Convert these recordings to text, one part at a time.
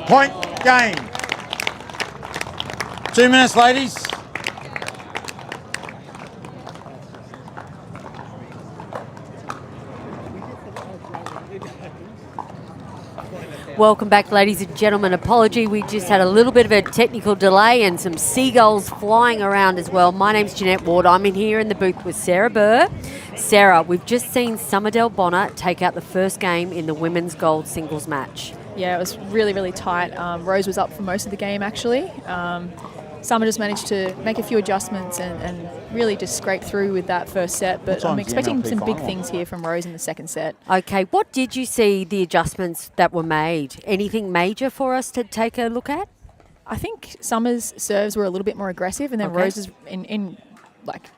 Point game. 2 minutes, ladies. Welcome back, ladies and gentlemen. Apology, we just had a little bit of a technical delay and some seagulls flying around as well. My name's Jeanette Ward. I'm in here in the booth with Sarah Burr. Sarah, we've just seen Summerdale Bonner take out the first game in the women's gold singles match. Yeah, it was really, really tight. Rose was up for most of the game, actually. Summer just managed to make a few adjustments and really just scrape through with that first set. But I'm expecting some big things here from Rose in the second set. Okay, what did you see the adjustments that were made? Anything major for us to take a look at? I think Summer's serves were a little bit more aggressive, and then Rose's in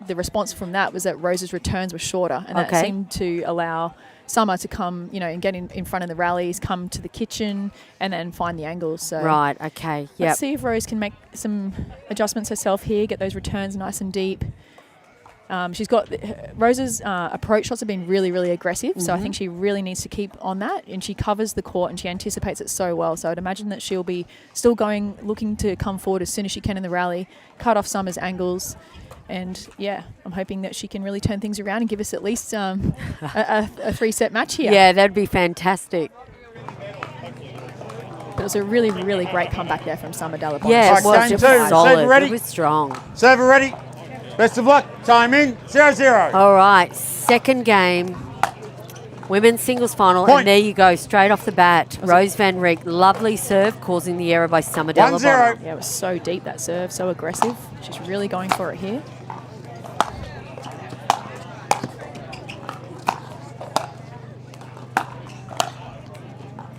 the response from that was that Rose's returns were shorter, and that seemed to allow Summer to come, and get in front of the rallies, come to the kitchen, and then find the angles. So right, okay, yeah. Let's see if Rose can make some adjustments herself here, get those returns nice and deep. She's got Rose's approach shots have been really, really aggressive, so I think she really needs to keep on that, and she covers the court and she anticipates it so well. So I'd imagine that she'll be still looking to come forward as soon as she can in the rally, cut off Summer's angles. And, yeah, I'm hoping that she can really turn things around and give us at least a 3-set match here. Yeah, that'd be fantastic. But it was a really, really great comeback there from Summer Della. Yeah, it was solid. Ready. It was strong. Server ready. Best of luck. Time in. 0-0. All right, second game. Women's singles final. Point. And there you go, straight off the bat. Rose Van Rieck, lovely serve, causing the error by Summer Della. 1-0. Yeah, it was so deep, that serve, so aggressive. She's really going for it here.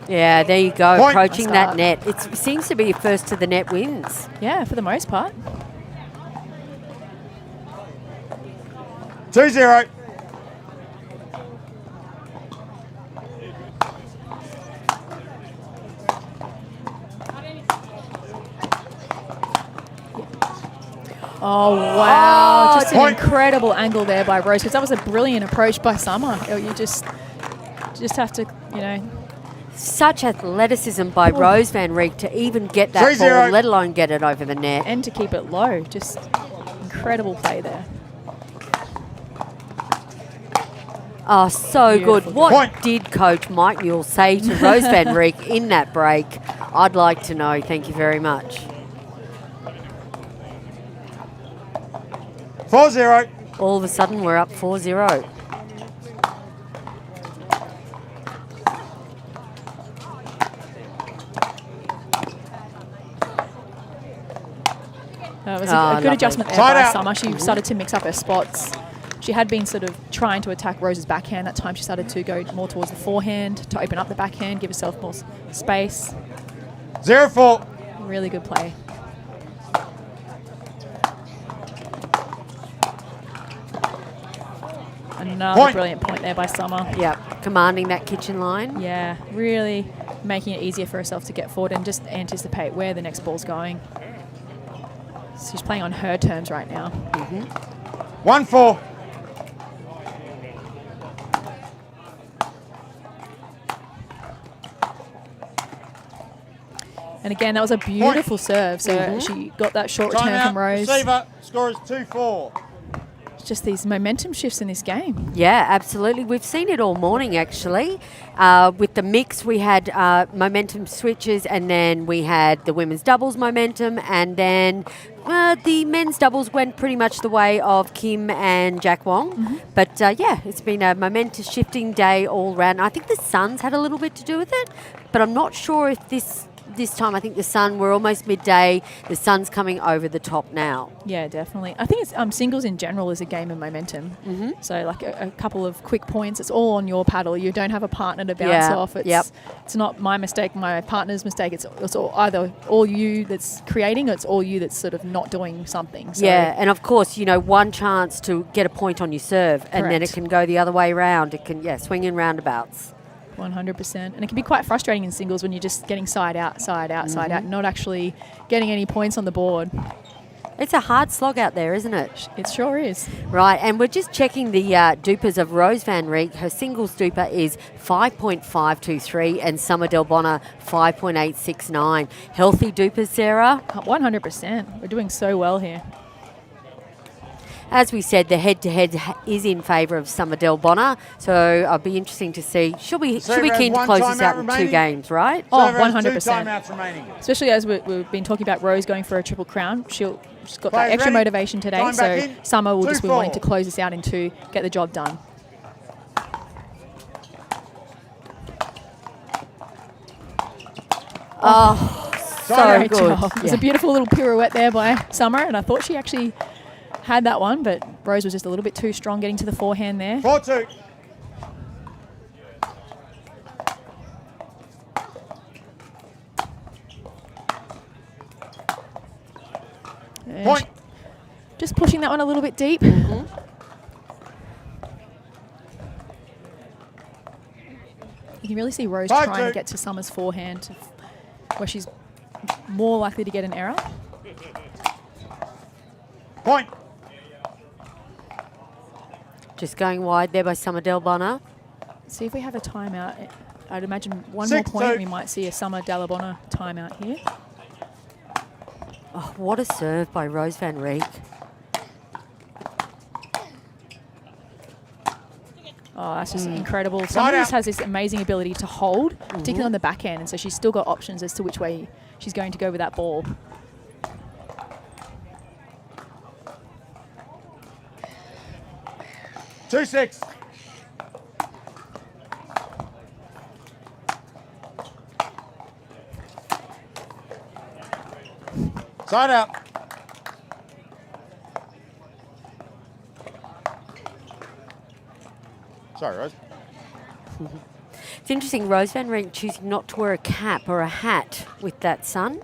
Yeah, there you go, Point. approaching that net. It seems to be first to the net wins. Yeah, for the most part. 2-0. Oh, wow. Just an Point. incredible angle there by Rose, because that was a brilliant approach by Summer. You just have to, Such athleticism by Rose Van Rieck to even get that 3-0. ball, let alone get it over the net. and to keep it low. Just incredible play there. Oh, so Beautiful. good. What Point. did Coach Mike Newell say to Rose Van Rieck in that break? I'd like to know. Thank you very much. 4-0. All of a sudden, we're up 4-0. It was a good lovely. adjustment there Side by out. Summer. She started to mix up her spots. She had been sort of trying to attack Rose's backhand. That time she started to go more towards the forehand to open up the backhand, give herself more space. 0-4. Really good play. Another Point. brilliant point there by Summer. Yep, commanding that kitchen line. Yeah, really making it easier for herself to get forward and just anticipate where the next ball's going. She's playing on her terms right now. 1-4. And again, that was a beautiful serve. So she got that short return Timeout. from Rose. Receiver. Score is 2-4. It's just these momentum shifts in this game. Yeah, absolutely. We've seen it all morning, actually. With the mix, we had momentum switches, and then we had the women's doubles momentum, and then the men's doubles went pretty much the way of Kim and Jack Wong. But, yeah, it's been a momentum shifting day all round. I think the Suns had a little bit to do with it, but I'm not sure if this time, I think the Sun, we're almost midday. The Sun's coming over the top now. Yeah, definitely. I think it's singles in general is a game of momentum. So like a couple of quick points, it's all on your paddle. You don't have a partner to bounce off. It's not my mistake, my partner's mistake. It's either all you that's creating or it's all you that's sort of not doing something. So Yeah, and of course, one chance to get a point on your serve, and then it Correct. can go the other way around. It can, swing in roundabouts. 100%. And it can be quite frustrating in singles when you're just getting side out, not actually getting any points on the board. It's a hard slog out there, isn't it? It sure is. Right, and we're just checking the dupers of Rose Van Rieck. Her singles duper is 5.523 and Summer Del Bonner 5.869. Healthy dupers, Sarah? 100%. We're doing so well here. As we said, the head-to-head is in favour of Summer Del Bonner, so I'll be interesting to see. She'll be keen to close this out in 2 games, right? Oh, Server has 100%. 2 timeouts remaining. Especially as we've been talking about Rose going for a triple crown. She's got Players that extra ready? motivation today, Time back so in. Summer will just be 2-4. wanting to close this out in 2, get the job done. Oh, so Great good. It was a beautiful little pirouette there by Summer, and I thought she actually had that one, but Rose was just a little bit too strong getting to the forehand there. 4-2. And Point. just pushing that one a little bit deep. Mm-hmm. You can really see Rose 5-2. trying to get to Summer's forehand, where she's more likely to get an error. Point. Just going wide there by Summer Del Bonner. See if we have a timeout. I'd imagine one 6-2. more point, we might see a Summer Del Bonner timeout here. Oh, what a serve by Rose Van Rieck. Oh, that's just incredible. Summer just has this amazing ability to hold, particularly on the backhand, and so she's still got options as to which way she's going to go with that ball. Two 6. Side out. Sorry, Rose. It's interesting, Rose Van Rieck choosing not to wear a cap or a hat with that sun.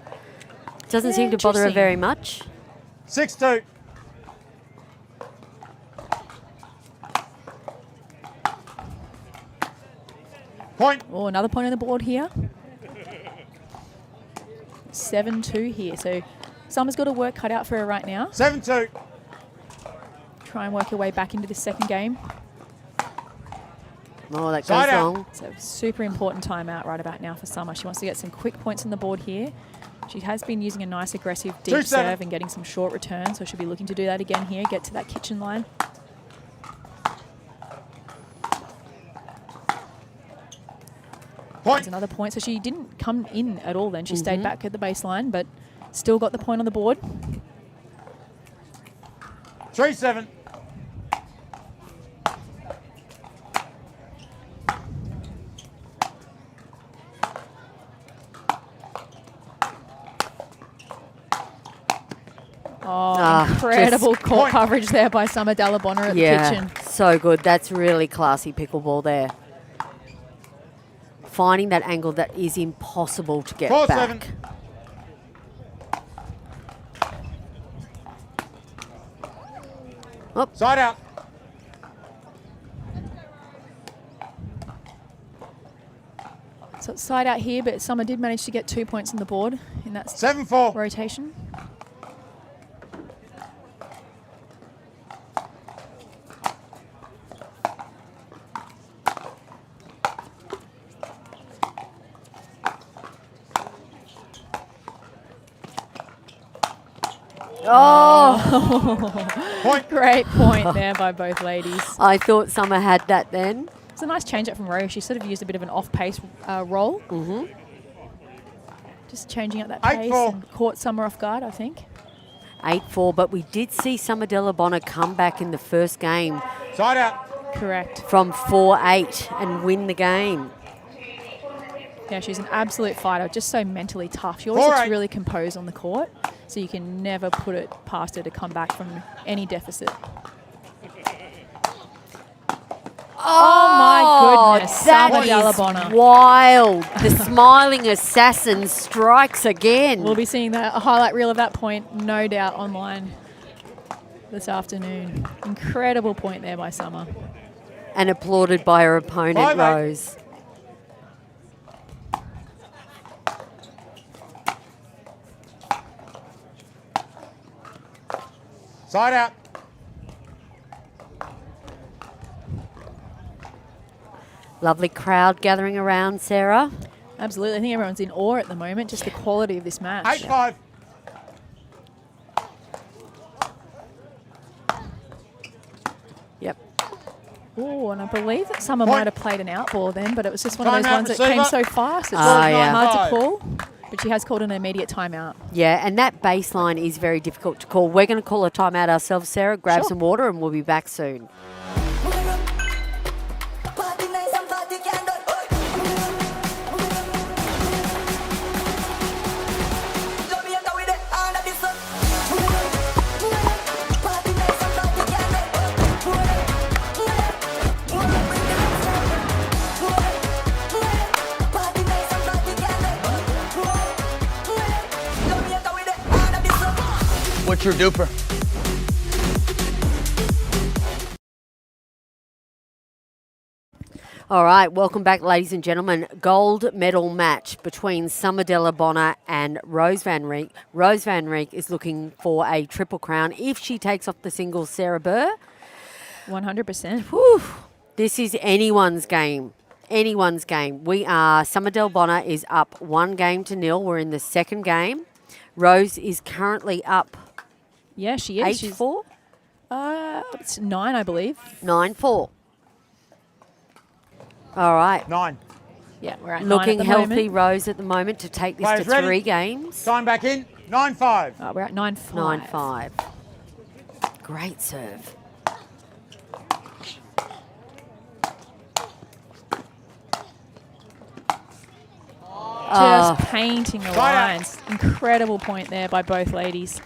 Doesn't Yeah, seem to bother her interesting. very much. 6-2. Point. Oh, another point on the board here. 7-2 here. So Summer's got a work cut out for her right now. 7-2. Try and work her way back into this second game. Oh, that Side goes out. long. So super important timeout right about now for Summer. She wants to get some quick points on the board here. She has been using a nice aggressive deep 2-7. serve and getting some short returns, so she'll be looking to do that again here, get to that kitchen line. Point. That's another point. So she didn't come in at all then. She stayed back at the baseline, but still got the point on the board. 3-7. Oh, incredible just- court Point. coverage there by Summer Del Bonner at the Yeah, kitchen. so good. That's really classy pickleball there. Finding that angle that is impossible to get 4-7. back. Side out. So it's side out here, but Summer did manage to get 2 points on the board in that 7-4. rotation. Oh, Point. Great point there by both ladies. I thought Summer had that then. It's a nice change up from Rose. She sort of used a bit of an off-pace roll. Just changing up that pace 8-4. and caught Summer off guard, I think. 8-4, but we did see Summer Del Bonner come back in the first game Side out. Correct. from 4-8 and win the game. Yeah, she's an absolute fighter, just so mentally tough. She always looks 4-8. really composed on the court, so you can never put it past her to come back from any deficit. Oh, my goodness. That Summer Del is Bonner. wild. The smiling assassin strikes again. We'll be seeing a highlight reel of that point, no doubt, online this afternoon. Incredible point there by Summer. And applauded by her opponent, 5-8. Rose. Side out. Lovely crowd gathering around Sarah. Absolutely. I think everyone's in awe at the moment, just the quality of this match. 8-5. Yep. Oh, and I believe that Summer Point. might have played an out ball then, but it was just one of those Timeout, ones that came receiver. so fast. It's Yeah. hard to 5. call, but she has called an immediate timeout. Yeah, and that baseline is very difficult to call. We're going to call a timeout ourselves, Sarah. Grab Sure. some water and we'll be back soon. What's your duper? All right, welcome back, ladies and gentlemen. Gold medal match between Summer Della Bonner and Rose Van Rieck. Rose Van Rieck is looking for a triple crown if she takes off the singles Sarah Burr. 100%. Whew, this is anyone's game. Anyone's game. Summer Della Bonner is up 1-0. We're in the second game. Rose is currently up Yeah, she is. 8-4. It's 9, I believe. 9-4. All right. 9. Yeah, we're at 9 Looking at the healthy, moment. Rose, at the moment to take this Players to ready? 3 games. Time back in. 9-5. We're at 9-5. 9-5. Great serve. Just painting the Fire. lines. Incredible point there by both ladies.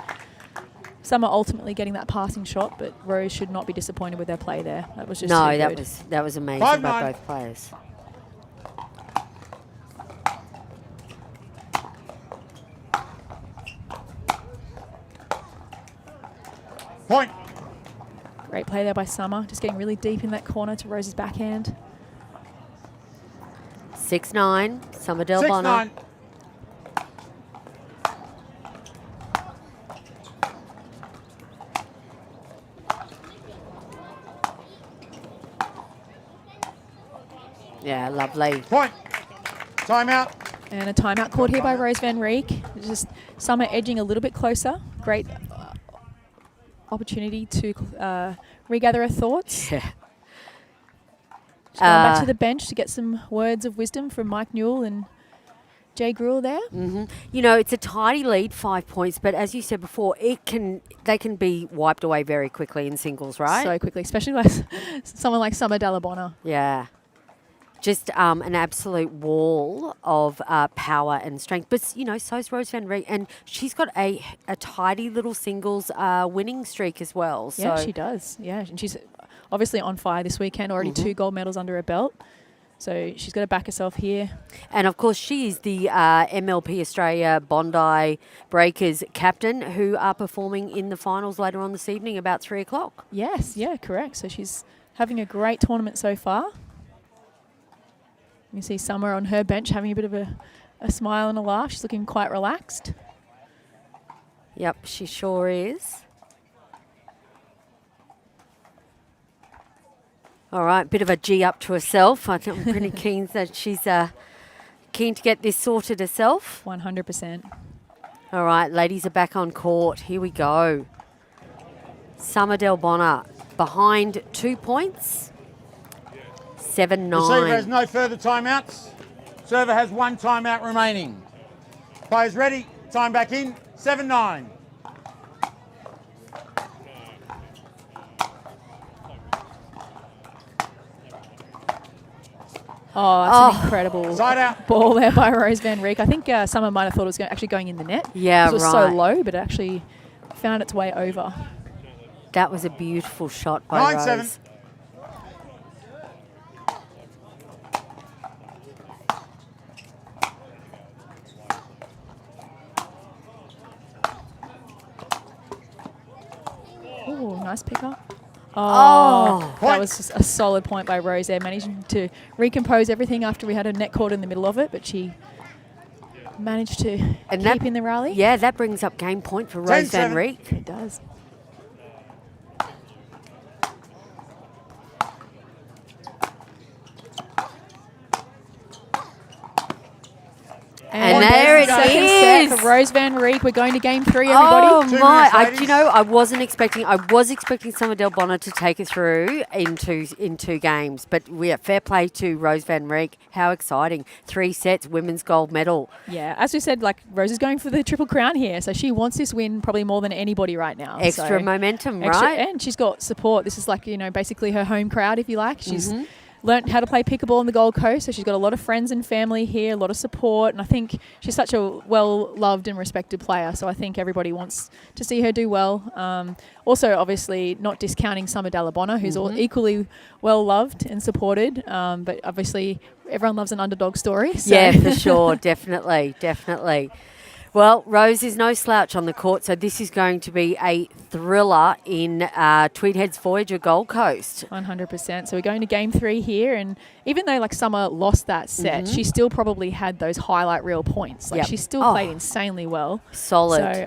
Some are ultimately getting that passing shot, but Rose should not be disappointed with their play there. That was just No, too that good. was amazing 5-9. by both players. Point. Great play there by Summer, just getting really deep in that corner to Rose's backhand. 6-9. Summer Del Bonner. 6-9. Yeah, lovely. Point. Timeout. And a timeout called here by Rose Van Rieck. Just Summer edging a little bit closer. Great opportunity to regather her thoughts. Yeah. She's going back to the bench to get some words of wisdom from Mike Newell and Jay Gruel there. You know, it's a tidy lead, 5 points, but as you said before, they can be wiped away very quickly in singles, right? So quickly, especially like someone like Summer Della Bonner. Yeah. Just an absolute wall of power and strength. But, you know, so's Rose Van Rieck. And she's got a tidy little singles winning streak as well. Yeah, So she does. Yeah, and she's obviously on fire this weekend, already 2 gold medals under her belt. So she's got to back herself here. And, of course, she is the MLP Australia Bondi Breakers captain who are performing in the finals later on this evening about 3 o'clock. Yes, yeah, correct. So she's having a great tournament so far. You see Summer on her bench having a bit of a smile and a laugh. She's looking quite relaxed. Yep, she sure is. All right, bit of a G up to herself. I think I'm pretty keen that she's keen to get this sorted herself. 100%. All right, ladies are back on court. Here we go. Summer Del Bonner behind 2 points. 7-9. Receiver has no further timeouts. Server has 1 timeout remaining. Players ready. Time back in. 7-9. Oh, that's an incredible Side out. ball there by Rose Van Rieck. I think Summer might have thought it was actually going in the net. Yeah, it was right. so low, but it actually found its way over. That was a beautiful shot by 9-7. Rose. Oh, nice pickup. Oh. That Point. was just a solid point by Rose there, managing to recompose everything after we had a net caught in the middle of it, but she managed to keep in the rally. Yeah, that brings up game point for Rose Van 10-7. Rieck. It does. And there it second is. set for Rose Van Reek. We're going to game 3, everybody. Oh 2 my! minutes, I, ladies. you know, I was expecting Summer Del Bonner to take it through in two games, but fair play to Rose Van Reek. How exciting! 3 sets, women's gold medal. Yeah, as we said, like Rose is going for the Triple Crown here, so she wants this win probably more than anybody right now. Extra So momentum, extra- right? And she's got support. This is like, basically her home crowd, if you like. She's learnt how to play pickleball on the Gold Coast, so she's got a lot of friends and family here, a lot of support, and I think she's such a well-loved and respected player, so I think everybody wants to see her do well. Also, obviously, not discounting Summer Della Bonner, who's all equally well-loved and supported, but obviously everyone loves an underdog story. So. Yeah, for sure. Definitely. Well, Rose is no slouch on the court, so this is going to be a thriller in Tweed Heads Voyager Gold Coast. 100%. So we're going to game 3 here, and even though like Summer lost that set, she still probably had those highlight reel points. Like she still played insanely well. Solid. So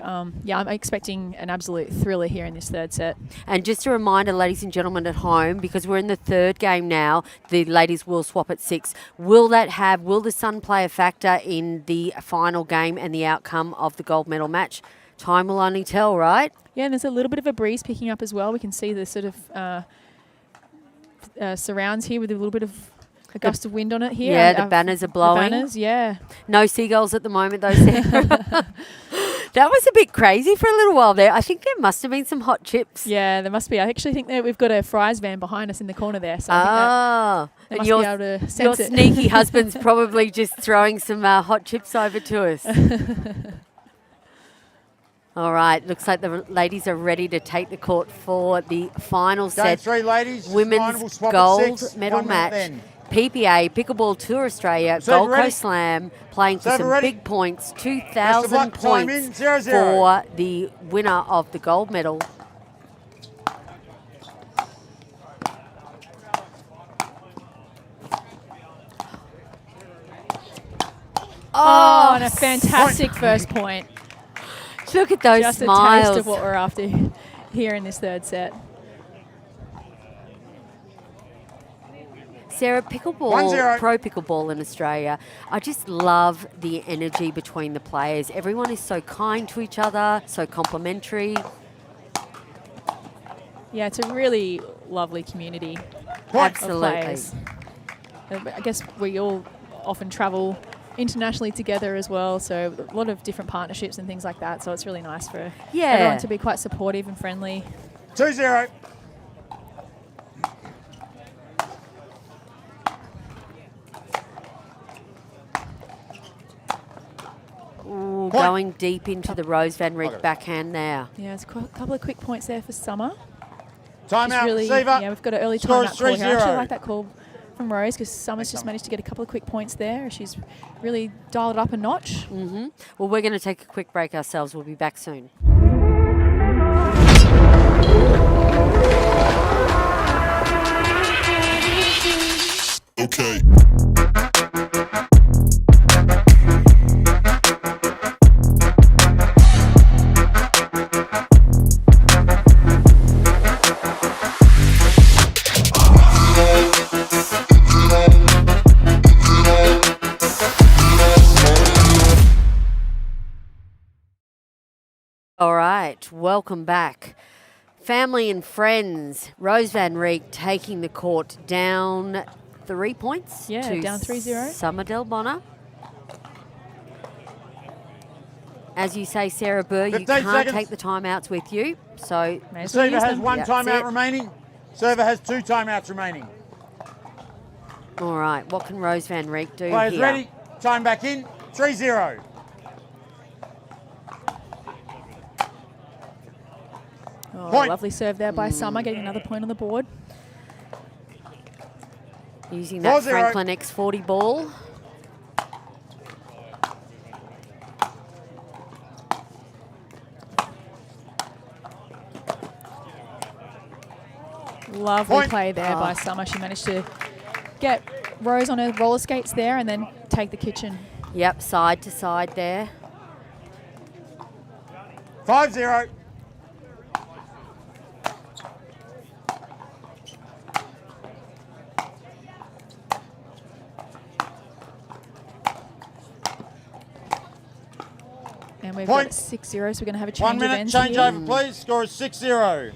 I'm expecting an absolute thriller here in this third set. And just a reminder, ladies and gentlemen at home, because we're in the third game now, the ladies will swap at 6. Will the sun play a factor in the final game and the outcome of the gold medal match? Time will only tell, right? Yeah, and there's a little bit of a breeze picking up as well. We can see the sort of surrounds here with a little bit of a gust of wind on it here. Yeah, the banners are blowing. The banners, yeah. No seagulls at the moment, though, Sarah. That was a bit crazy for a little while there. I think there must have been some hot chips. Yeah, there must be. I actually think that we've got a fries van behind us in the corner there. So I think they must be able to sense your it. sneaky husband's probably just throwing some hot chips over to us. All right, looks like the ladies are ready to take the court for the final Game set. 3, ladies. Women's We'll swap at gold 6. medal 1 minute match. then. PPA, Pickleball Tour Australia, Server Gold ready. Coast Slam, playing for Server some ready. big points, Best of 2,000 luck, time in, points 0-0. for the winner of the gold medal. Oh, and a fantastic first point. Look at those Just smiles. a taste of what we're after here in this third set. Sarah, pickleball, 1-0. pro pickleball in Australia, I just love the energy between the players. Everyone is so kind to each other, so complimentary. Yeah, it's a really lovely community Absolutely. of players. I guess we all often travel internationally together as well, so a lot of different partnerships and things like that, so it's really nice for everyone to be quite supportive and friendly. 2-0. Ooh, going deep into the Rose Van Reek backhand there. Yeah, it's a couple of quick points there for Summer. Timeout, Really, receiver. yeah, we've got an early Score timeout is call here. I actually 3-0. like that call from Rose because Summer's just managed to get a couple of quick points there. She's really dialed it up a notch. Well, we're going to take a quick break ourselves. We'll be back soon. Okay. All right, welcome back. Family and friends, Rose Van Reek taking the court down 3 points Yeah, to down 3-0. Summer Del Bonner. As you say, Sarah Burr, you 15 can't seconds. take the timeouts with you. So May as well Receiver use has them. 1 That's timeout it. remaining. Server has 2 timeouts remaining. all right, what can Rose Van Reek do Players here? ready. Time back in. 3-0. Oh, Point. lovely serve there by Summer, getting another point on the board. Using that 4-0. Franklin X40 ball. Lovely Point. play there by Summer. She managed to get Rose on her roller skates there and then take the kitchen. Yep, side to side there. 5-0. And we've Point. got 6-0, so we're going to have a change 1 of minute ends change here. over, please. Score is 6-0.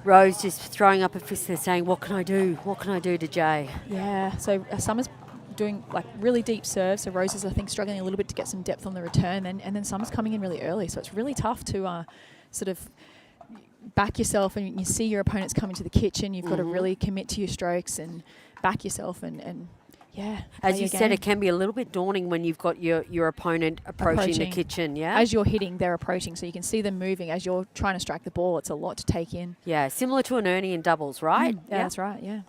Rose just throwing up a fist there saying, what can I do? What can I do to Jay? Yeah, so Summer's doing like really deep serves. So Rose is, I think, struggling a little bit to get some depth on the return. And then Summer's coming in really early. So it's really tough to sort of back yourself, and you see your opponents coming to the kitchen. You've got to really commit to your strokes and back yourself and yeah. As play you your said, game. it can be a little bit daunting when you've got your opponent approaching the kitchen, yeah? As you're hitting, they're approaching. So you can see them moving. As you're trying to strike the ball, it's a lot to take in. Yeah, similar to an Ernie in doubles, right? Yeah, that's right, yeah.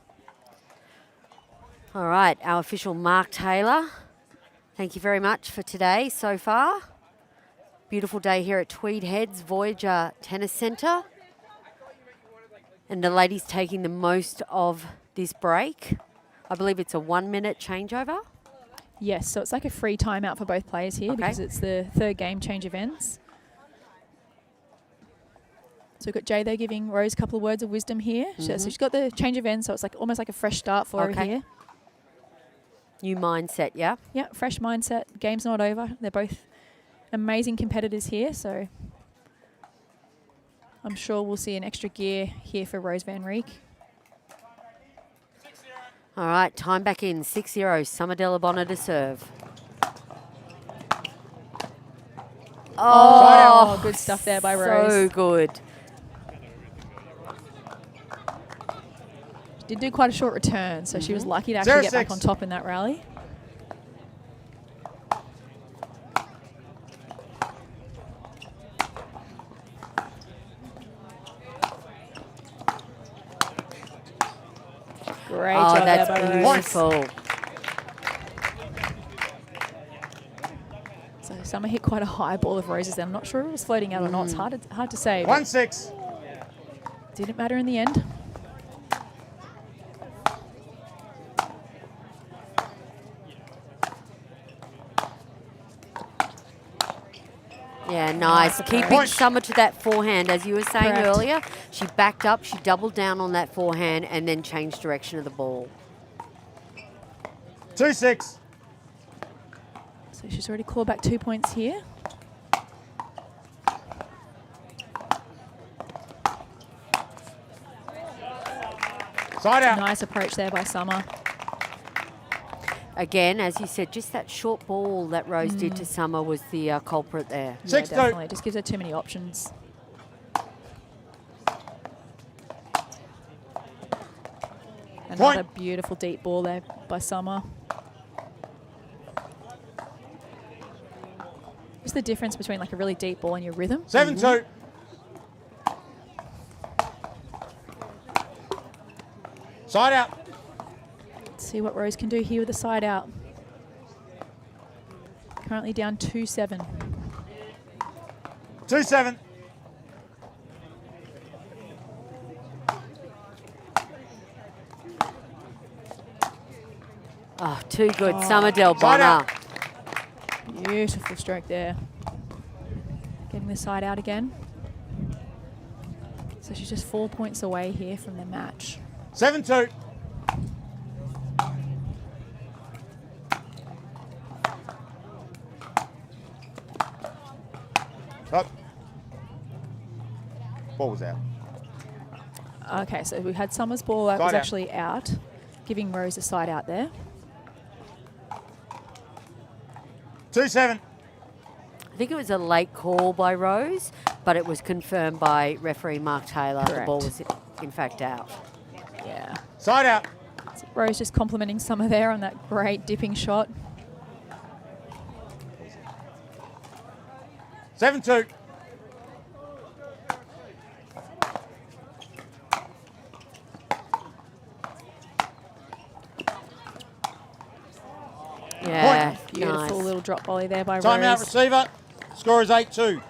All right, our official Mark Taylor. Thank you very much for today so far. Beautiful day here at Tweed Heads Voyager Tennis Centre. And the ladies taking the most of this break. I believe it's a 1 minute changeover. Yes, so it's like a free timeout for both players here because it's the third game change of ends. So we've got Jay there giving Rose a couple of words of wisdom here. So she's got the change of ends, so it's like almost like a fresh start for her here. New mindset, yeah? Yeah, fresh mindset. Game's not over. They're both amazing competitors here, so I'm sure we'll see an extra gear here for Rose van Rieck. All right, time back in. 6-0, Summer Delabonna to serve. Oh, good stuff there by Rose. So good. She did do quite a short return, so she was lucky to actually get back 0-6. on top in that rally. Great Oh, job that's there by Rose. beautiful. So Summer hit quite a high ball of Rose's there. I'm not sure if it was floating out or not. It's hard to say. 1-6. Didn't matter in the end. Yeah, nice. Keeping Point. Summer to that forehand, as you were saying Correct. earlier. She backed up, she doubled down on that forehand, and then changed direction of the ball. 2-6. So she's already clawed back 2 points here. Side out. Nice approach there by Summer. Again, as you said, just that short ball that Rose did to Summer was the culprit there. Yeah, 6-2. definitely. Just gives her too many options. Another beautiful deep ball there by Summer. Just the difference between like a really deep ball and your rhythm. 7-2. Side out. Let's see what Rose can do here with the side out. Currently down 2-7. 2-7. Oh, too good. Summer Delabonna. out. Beautiful stroke there. Getting the side out again. So she's just 4 points away here from the match. 7-2. Up. Ball was out. Okay, so we had Summer's ball that Side was out. actually out, giving Rose a side out there. 2-7. I think it was a late call by Rose, but it was confirmed by referee Mark Taylor. The ball was in fact out. Yeah. Side out. So Rose just complimenting Summer there on that great dipping shot. 7-2. Yeah, Beautiful nice. little drop volley there by Timeout Rose. receiver. Score is 8-2.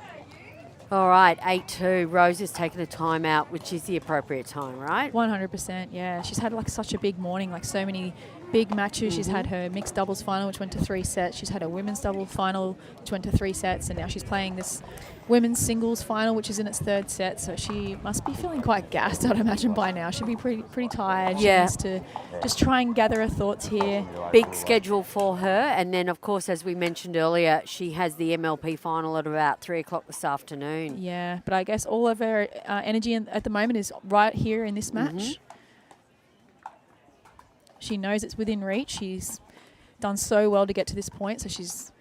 All right, 8-2. Rose has taken a timeout, which is the appropriate time, right? 100%, yeah. She's had like such a big morning, like so many big matches. She's had her mixed doubles final, which went to 3 sets. She's had her women's double final, which went to 3 sets. And now she's playing this women's singles final, which is in its 3rd set. So she must be feeling quite gassed, I'd imagine, by now. She'll be pretty tired. She needs to just try and gather her thoughts here. Big schedule for her. And then, of course, as we mentioned earlier, she has the MLP final at about 3 o'clock this afternoon. Yeah, but I guess all of her energy at the moment is right here in this match. She knows it's within reach. She's done so well to get to this point, so she's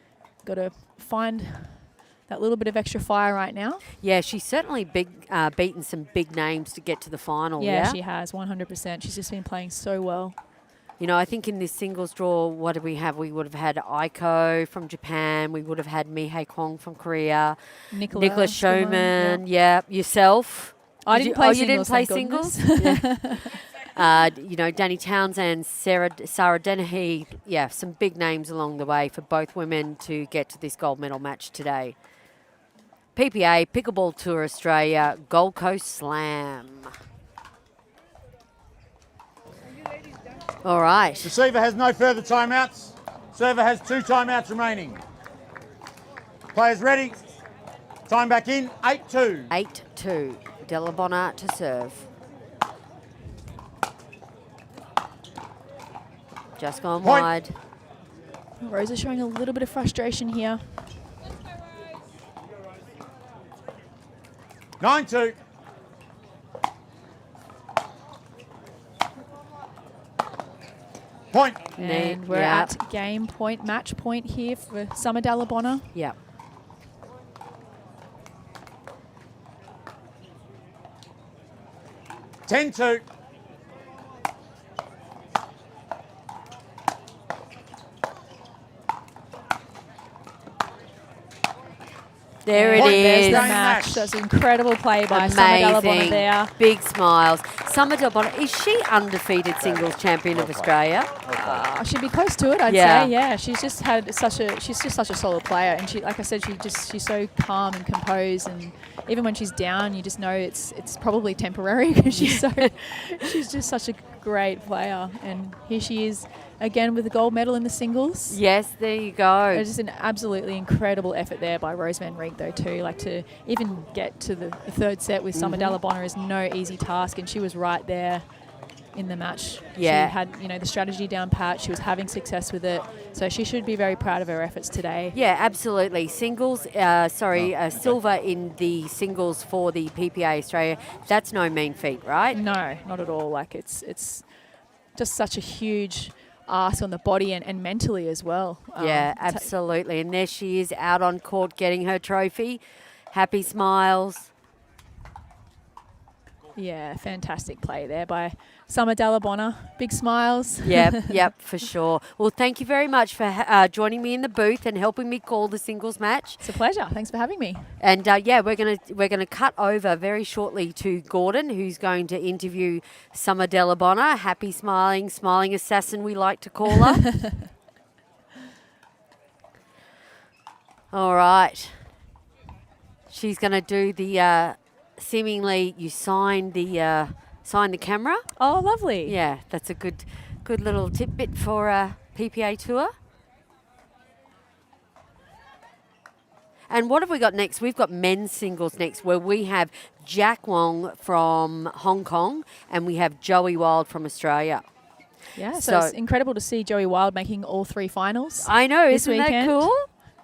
got to find that little bit of extra fire right now. Yeah, she's certainly beaten some big names to get to the final. Yeah, she has, 100%. She's just been playing so well. You know, I think in this singles draw, what did we have? We would have had Aiko from Japan. We would have had Mihei Kwong from Korea. Nicholas Schoeman. Yeah, yourself. I didn't play singles. You didn't play singles? You know, Danny Townsend, Sarah Dennehy. Yeah, some big names along the way for both women to get to this gold medal match today. PPA, Pickleball Tour Australia, Gold Coast Slam. All right. Receiver has no further timeouts. Server has 2 timeouts remaining. Players ready. Time back in, 8-2. 8-2. Delabonna to serve. Just gone Point. wide. Rosa's showing a little bit of frustration here. 9-2. Point. And we're at game point, match point here for Summer Delabonna. Yeah. Ten-2. There it Point. is. There's the Great match. match. That's an incredible play by Summer Delabonna Amazing. there. Big smiles. Summer Delabonna, is she undefeated singles champion of Australia? She'd be close to it, I'd Yeah. say. Yeah, she's just such a solid player, and she, like I said, she's so calm and composed, and even when she's down, you just know it's probably temporary because she's just such a great player. And here she is again with the gold medal in the singles. Yes, there you go. It's just an absolutely incredible effort there by Rose Van Rieck, though, too. Like, to even get to the 3rd set with Summer Delabonna is no easy task, and she was right there in the match. Yeah. She had, the strategy down pat. She was having success with it. So she should be very proud of her efforts today. Yeah, absolutely. Singles, silver in the singles for the PPA Australia. That's no mean feat, right? No, not at all. Like, it's just such a huge ask on the body and mentally as well. Yeah, absolutely. And there she is out on court getting her trophy. Happy smiles. Yeah, fantastic play there by Summer Delabonna. Big smiles. Yep, for sure. Well, thank you very much for joining me in the booth and helping me call the singles match. It's a pleasure. Thanks for having me. And we're gonna cut over very shortly to Gordon, who's going to interview Summer Delabonna. Happy smiling assassin, we like to call her. All right. She's going to do the seemingly you sign the camera. Oh, lovely. Yeah, that's a good little tidbit for a PPA tour. And what have we got next? We've got men's singles next, where we have Jack Wong from Hong Kong and we have Joey Wild from Australia. Yeah, so it's incredible to see Joey Wild making all 3 finals. I know, this isn't weekend. that cool?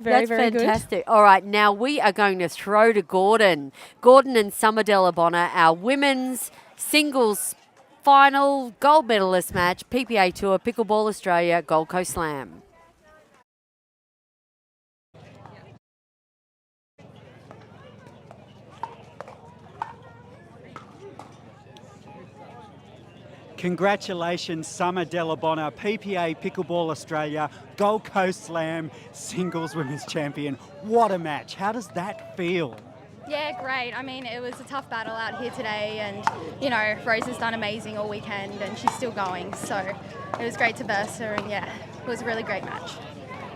Very, That's very fantastic. All right, now we are going to throw to Gordon. Gordon and Summer Delabonna, our women's singles final gold medalist match, PPA Tour, Pickleball Australia, Gold Coast Slam. Congratulations, Summer Delabonna, PPA Pickleball Australia, Gold Coast Slam, Singles Women's Champion. What a match. How does that feel? Yeah, great. I mean, it was a tough battle out here today, and, Rose has done amazing all weekend and she's still going. So it was great to verse her, and, it was a really great match.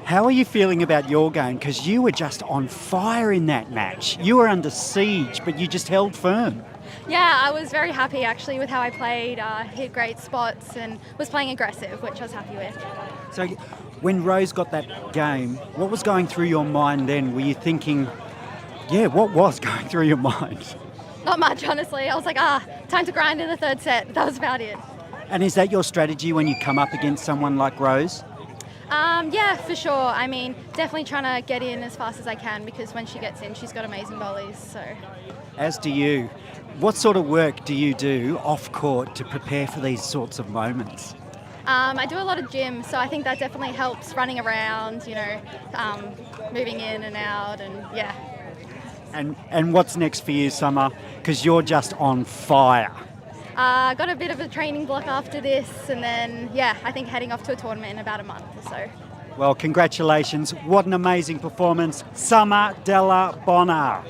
How are you feeling about your game? Because you were just on fire in that match. You were under siege, but you just held firm. Yeah, I was very happy actually with how I played, hit great spots and was playing aggressive, which I was happy with. So when Rose got that game, what was going through your mind then? Were you thinking, yeah, what was going through your mind? Not much, honestly. I was like, time to grind in the third set. That was about it. And is that your strategy when you come up against someone like Rose? Yeah, for sure. I mean, definitely trying to get in as fast as I can because when she gets in, she's got amazing volleys. So, As do you. What sort of work do you do off court to prepare for these sorts of moments? I do a lot of gym, so I think that definitely helps running around, moving in and out, and yeah. And what's next for you, Summer? Because you're just on fire. Got a bit of a training block after this, and then, yeah, I think heading off to a tournament in about a month or so. Well, congratulations. What an amazing performance. Summer Della Bonner.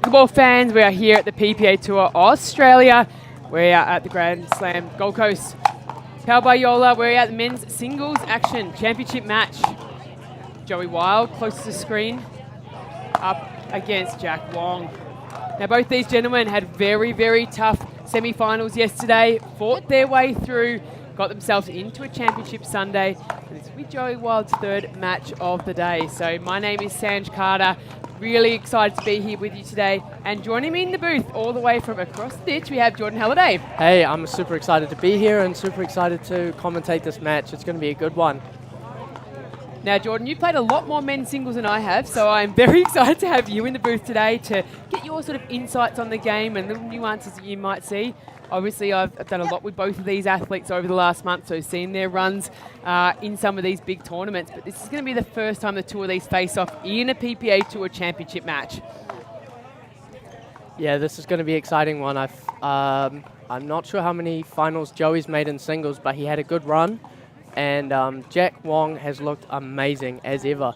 Pickleball fans, we are here at the PPA Tour Australia. We are at the Grand Slam Gold Coast. Powered by Joola, we're at the men's singles action championship match. Joey Wild, close to the screen, up against Jack Wong. Now both these gentlemen had very, very tough semi-finals yesterday, fought their way through, got themselves into a championship Sunday. And this will be Joey Wild's third match of the day. So my name is Sanj Carter. Really excited to be here with you today. And joining me in the booth all the way from across the ditch, we have Jordan Halliday. Hey, I'm super excited to be here and super excited to commentate this match. It's going to be a good one. Now, Jordan, you've played a lot more men's singles than I have, so I'm very excited to have you in the booth today to get your sort of insights on the game and little nuances that you might see. Obviously, I've done a lot with both of these athletes over the last month, so seen their runs in some of these big tournaments. But this is going to be the first time the two of these face off in a PPA Tour Championship match. Yeah, this is going to be an exciting one. I'm not sure how many finals Joey's made in singles, but he had a good run. And Jack Wong has looked amazing as ever.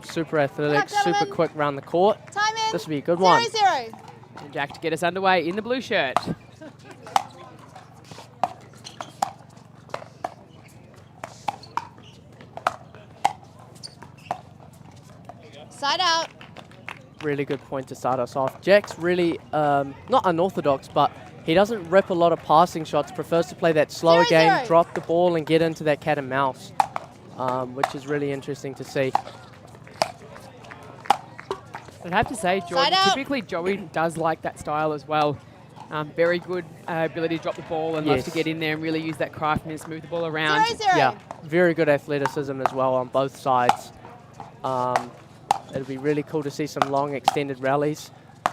Super athletic, super quick around the court. Time in. This will be a good one. 0-0. And Jack to get us underway in the blue shirt. Side out. Really good point to start us off. Jack's really not unorthodox, but he doesn't rip a lot of passing shots, prefers to play that slower 0-0. game, drop the ball and get into that cat and mouse, which is really interesting to see. I'd have to say, Jordan, typically Joey does like that style as well. Very good ability to drop the ball and loves to get in there and really use that craftiness, move the ball around. 0-0. Yeah, very good athleticism as well on both sides. It'll be really cool to see some long extended rallies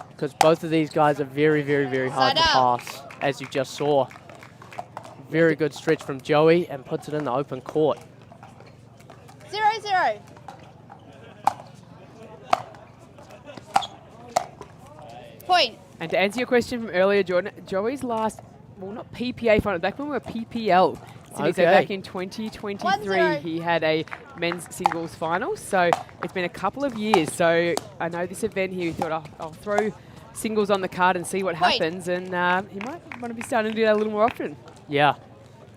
because both of these guys are very, very, very hard to pass, as you just saw. Very good stretch from Joey and puts it in the open court. 0-0. Point. And to answer your question from earlier, Jordan, Joey's last, well, not PPA final, back when we were PPL. So back in 2023, 1-0. he had a men's singles final. So it's been a couple of years. So I know this event here, he thought, I'll throw singles on the card and see what happens. And he might want to be starting to do that a little more often. Yeah,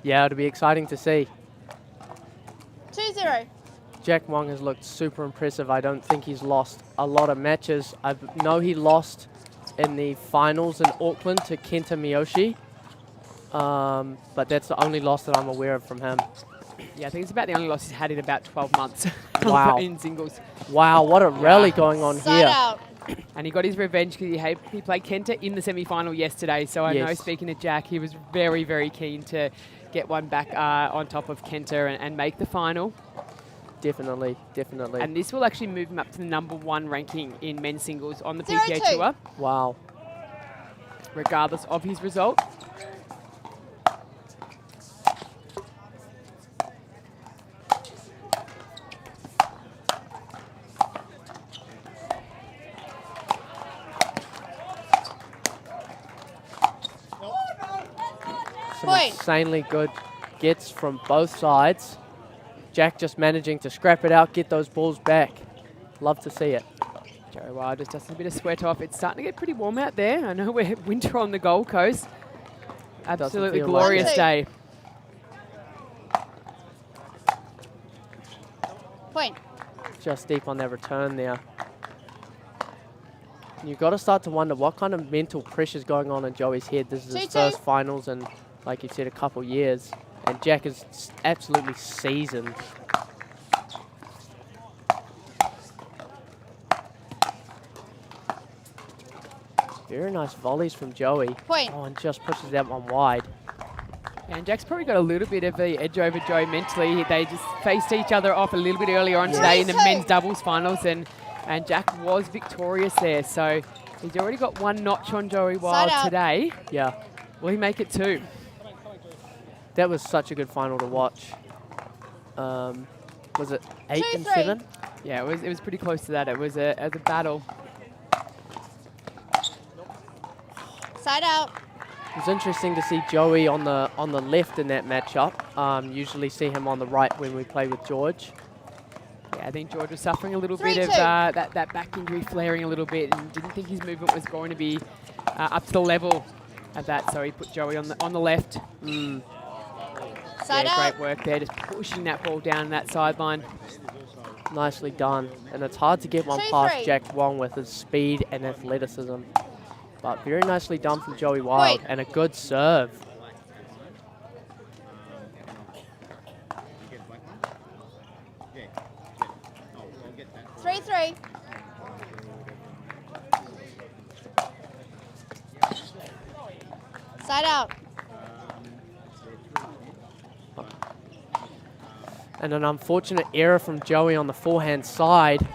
it'll be exciting to see. 2-0. Jack Wong has looked super impressive. I don't think he's lost a lot of matches. I know he lost in the finals in Auckland to Kenta Miyoshi. But that's the only loss that I'm aware of from him. Yeah, I think it's about the only loss he's had in about 12 months. Wow. in singles. Wow, what a rally going on Side here. out. And he got his revenge because he played Kenta in the semi-final yesterday. So I know, speaking to Jack, he was very, very keen to get one back on top of Kenta and make the final. Definitely. And this will actually move him up to the #1 ranking in men's singles on the PPA 0-2. Tour, Wow. regardless of his result. Some insanely good gets from both sides. Jack just managing to scrap it out, get those balls back. Love to see it. Joey Wild just dusting a bit of sweat off. It's starting to get pretty warm out there. I know we're winter on the Gold Coast. Absolutely glorious day. Point. Just deep on that return there. You've got to start to wonder what kind of mental pressure's going on in Joey's head. This is his 2-2. first finals in, like you said, a couple years. And Jack is absolutely seasoned. Very nice volleys from Joey. Point. Oh, and just pushes that one wide. And Jack's probably got a little bit of the edge over Joey mentally. They just faced each other off a little bit earlier on today in the men's doubles finals, and Jack was victorious there. So he's already got one notch on Joey Wild today. Yeah. Will he make it 2? That was such a good final to watch. Was it 8 and 7? Yeah, it was pretty close to that. It was a battle. Side out. It was interesting to see Joey on the left in that matchup. Usually see him on the right when we play with George. Yeah, I think George was suffering a little bit of that back injury flaring a little bit and didn't think his movement was going to be up to the level of that, so he put Joey on the left. Side out. Great work there, just pushing that ball down that sideline. Nicely done. And it's hard to get one 2-3. past Jack Wong with his speed and athleticism. But very nicely done from Joey Wild, and a good serve. Three. Side out. And an unfortunate error from Joey on the forehand side.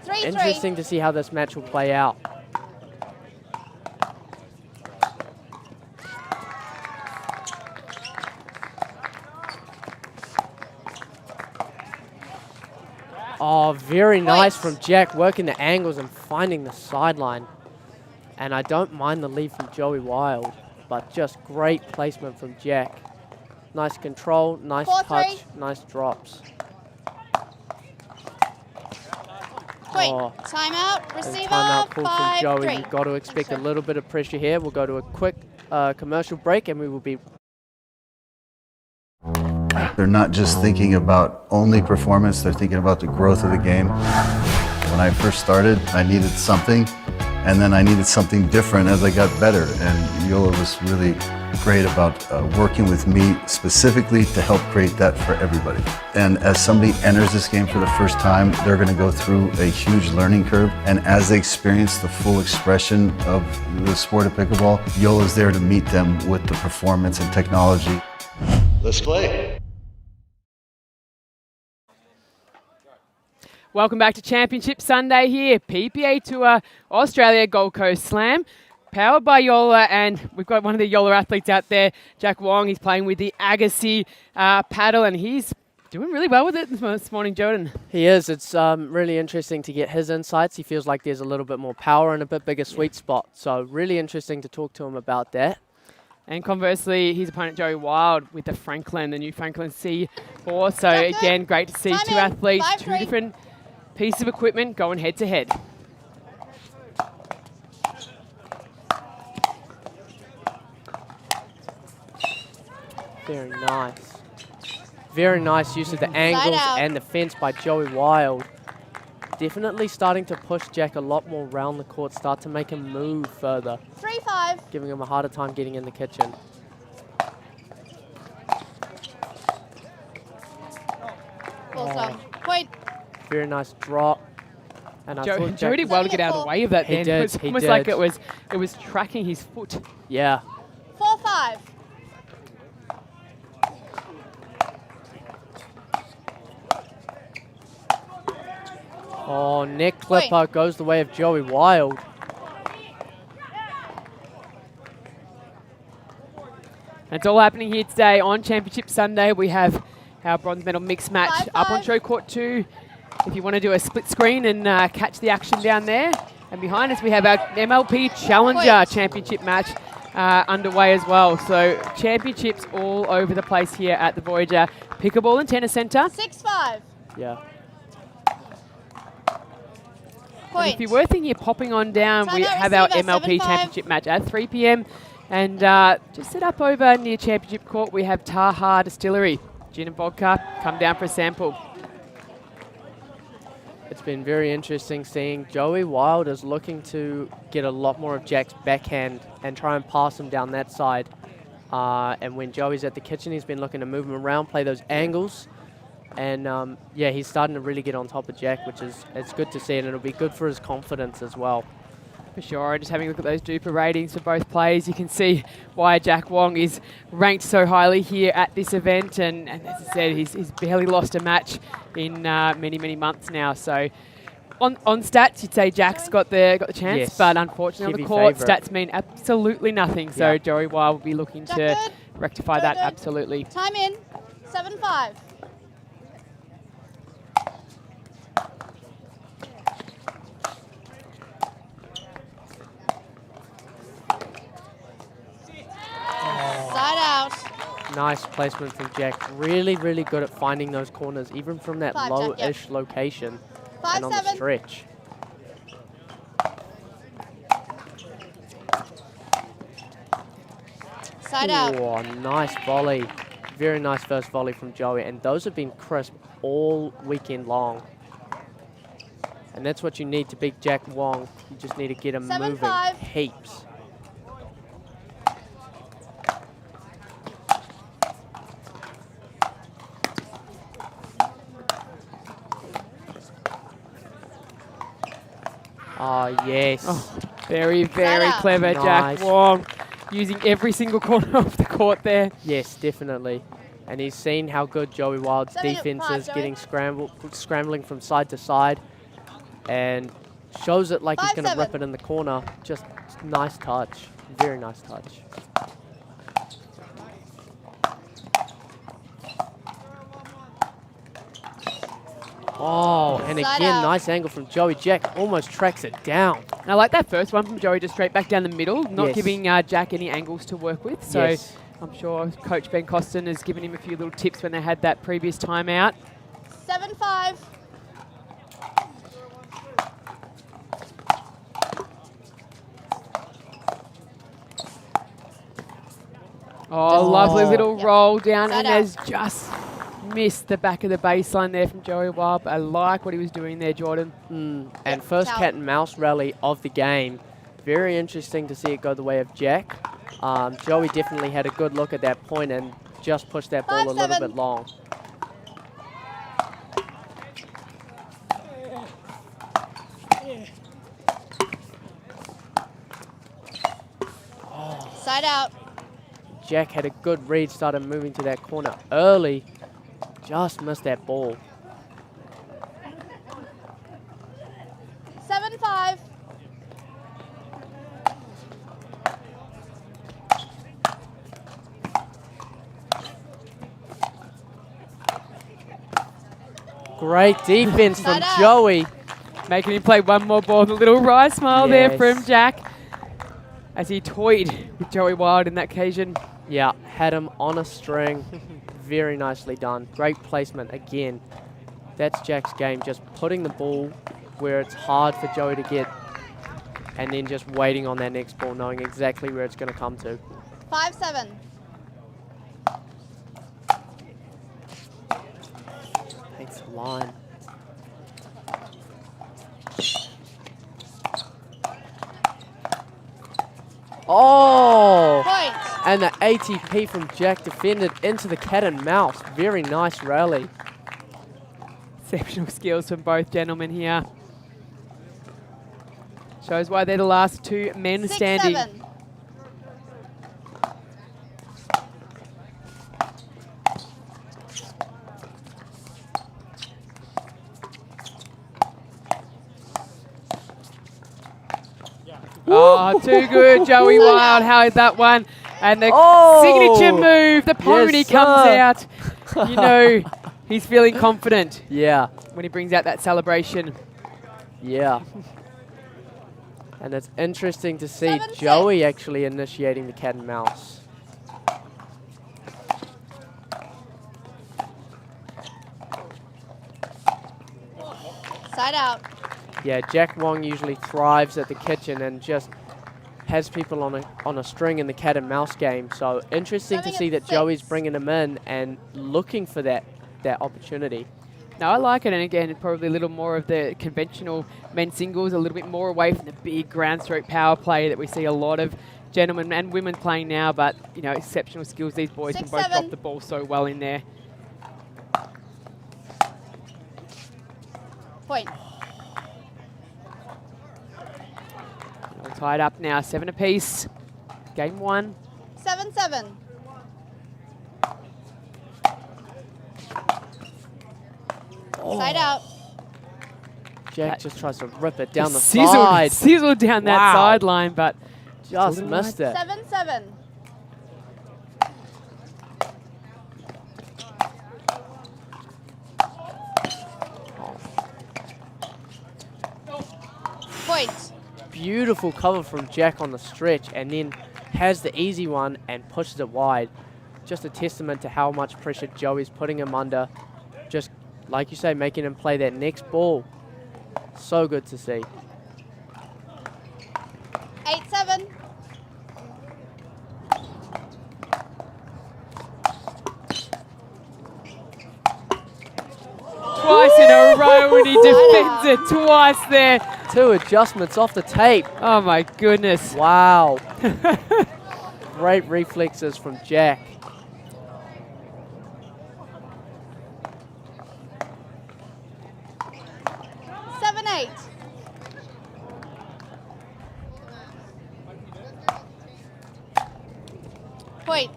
3-3. Interesting to see how this match will play out. Oh, very nice from Jack, working the angles and finding the sideline. And I don't mind the lead from Joey Wild, but just great placement from Jack. Nice control, nice 4-3. touch, nice drops. Point. Timeout. And Receiver. timeout call from Joey. 5-3. You've got to expect a little bit of pressure here. We'll go to a quick commercial break and we will be... They're not just thinking about only performance, they're thinking about the growth of the game. When I first started, I needed something, and then I needed something different as I got better. And Joola was really great about working with me specifically to help create that for everybody. And as somebody enters this game for the first time, they're going to go through a huge learning curve. And as they experience the full expression of the sport of pickleball, Joola's there to meet them with the performance and technology. Let's play. Welcome back to Championship Sunday here, PPA Tour Australia Gold Coast Slam, powered by Joola, and we've got one of the Joola athletes out there, Jack Wong. He's playing with the Agassi paddle, and he's doing really well with it this morning, Jordan. He is. It's really interesting to get his insights. He feels like there's a little bit more power and a bit bigger sweet spot, so really interesting to talk to him about that. And conversely, his opponent, Joey Wild, with the Franklin, the new Franklin C4. So again, great to see two athletes, two different pieces of equipment going head to head. Very nice. Very nice use of the angles and the fence by Joey Wild. Definitely starting to push Jack a lot more around the court, start to make him move further. 3-5. Giving him a harder time getting in the kitchen. Point. Very nice drop. And I thought Joey did well to get out of the way of that. He then. did, It was he almost did. like it was tracking his foot. Yeah. 4-5. Oh, neck clipper goes the way of Joey Wild. And it's all happening here today on Championship Sunday. We have our bronze medal mixed match up on show court 2. If you want to do a split screen and catch the action down there. And behind us we have our MLP Challenger Championship match underway as well. So championships all over the place here at the Voyager Pickleball and Tennis Centre. 6-5. Yeah. And if you were thinking of popping on down, we have our MLP Championship match at 3 p.m. And just set up over near Championship Court, we have Taha Distillery. Gin and vodka, come down for a sample. It's been very interesting seeing Joey Wild is looking to get a lot more of Jack's backhand and try and pass him down that side. And when Joey's at the kitchen, he's been looking to move him around, play those angles. And yeah, he's starting to really get on top of Jack, which is it's good to see, and it'll be good for his confidence as well. For sure, just having a look at those Duper ratings for both players, you can see why Jack Wong is ranked so highly here at this event. And as I said, he's barely lost a match in many, many months now. So on stats, you'd say Jack's got the chance, Yes. but unfortunately on the court, stats mean absolutely nothing. So Joey Wild will be looking to rectify that absolutely. Time in. 7-5. Nice placement from Jack. Really, really good at finding those corners, even from that 5, Jack, low-ish yep. location 5, and on the 7. stretch. Side out. Oh, nice volley. Very nice first volley from Joey, and those have been crisp all weekend long. And that's what you need to beat Jack Wong. You just need to get him 7, moving 5. heaps. Oh, yes. Oh, very, very out. clever, Nice. Jack Wong. Using every single corner of the court there. Yes, definitely. And he's seen how good Joey Wild's 7, defense 5, is, Joey. getting scrambling from side to side, and shows it like he's 5, going to 7. rip it in the corner. Just nice touch. Very nice touch. Oh, and Side again, out. nice angle from Joey. Jack almost tracks it down. And I like that first one from Joey, just straight back down the middle, not Yes. giving Jack any angles to work with. So Yes. I'm sure Coach Ben Costin has given him a few little tips when they had that previous timeout. 7, 5. Oh, lovely little Yep. roll down, Side and out. has just missed the back of the baseline there from Joey Wild. But I like what he was doing there, Jordan. And Yep, first foul. cat and mouse rally of the game. Very interesting to see it go the way of Jack. Joey definitely had a good look at that point and just pushed that ball 5, a little 7. bit long. Side out. Jack had a good read, started moving to that corner early. Just missed that ball. 7, 5. Great defense from Side out. Joey. Making him play one more ball. The little wry smile there Yes. from Jack as he toyed with Joey Wild in that occasion. Yeah, had him on a string. Very nicely done. Great placement again. That's Jack's game, just putting the ball where it's hard for Joey to get and then just waiting on that next ball, knowing exactly where it's going to come to. 5, 7. Takes the line. Oh! Point. And the ATP from Jack defended into the cat and mouse. Very nice rally. Exceptional skills from both gentlemen here. Shows why they're the last two men 6, standing. 7. Oh, too good, Joey Wild. How is that one? And the Oh! signature move, the pony Yes, comes sir. out. You know, he's feeling confident Yeah, when he brings out that celebration. yeah. And it's interesting to see 7, 6. Joey actually initiating the cat and mouse. Side out. Yeah, Jack Wong usually thrives at the kitchen and just has people on a string in the cat and mouse game. So interesting to 7 see and that 6. Joey's bringing him in and looking for that opportunity. No, I like it, and again, probably a little more of the conventional men's singles, a little bit more away from the big ground stroke power play that we see a lot of gentlemen and women playing now, but, you know, exceptional skills. These boys 6, can both 7. drop the ball so well in there. Point. All tied up now, 7 apiece. Game 1. 7, 7. Side out. Jack just tries to rip it down the Sizzled, side. sizzled down that Wow. sideline, but Just Jordan missed it. 7, 7. Point. Beautiful cover from Jack on the stretch, and then has the easy one and pushes it wide. just a testament to how much pressure Joey's putting him under. Just, like you say, making him play that next ball. So good to see. 8-7. Twice in a row and he defends it twice there. 2 adjustments off the tape. Oh my goodness. Wow. Great reflexes from Jack. Point.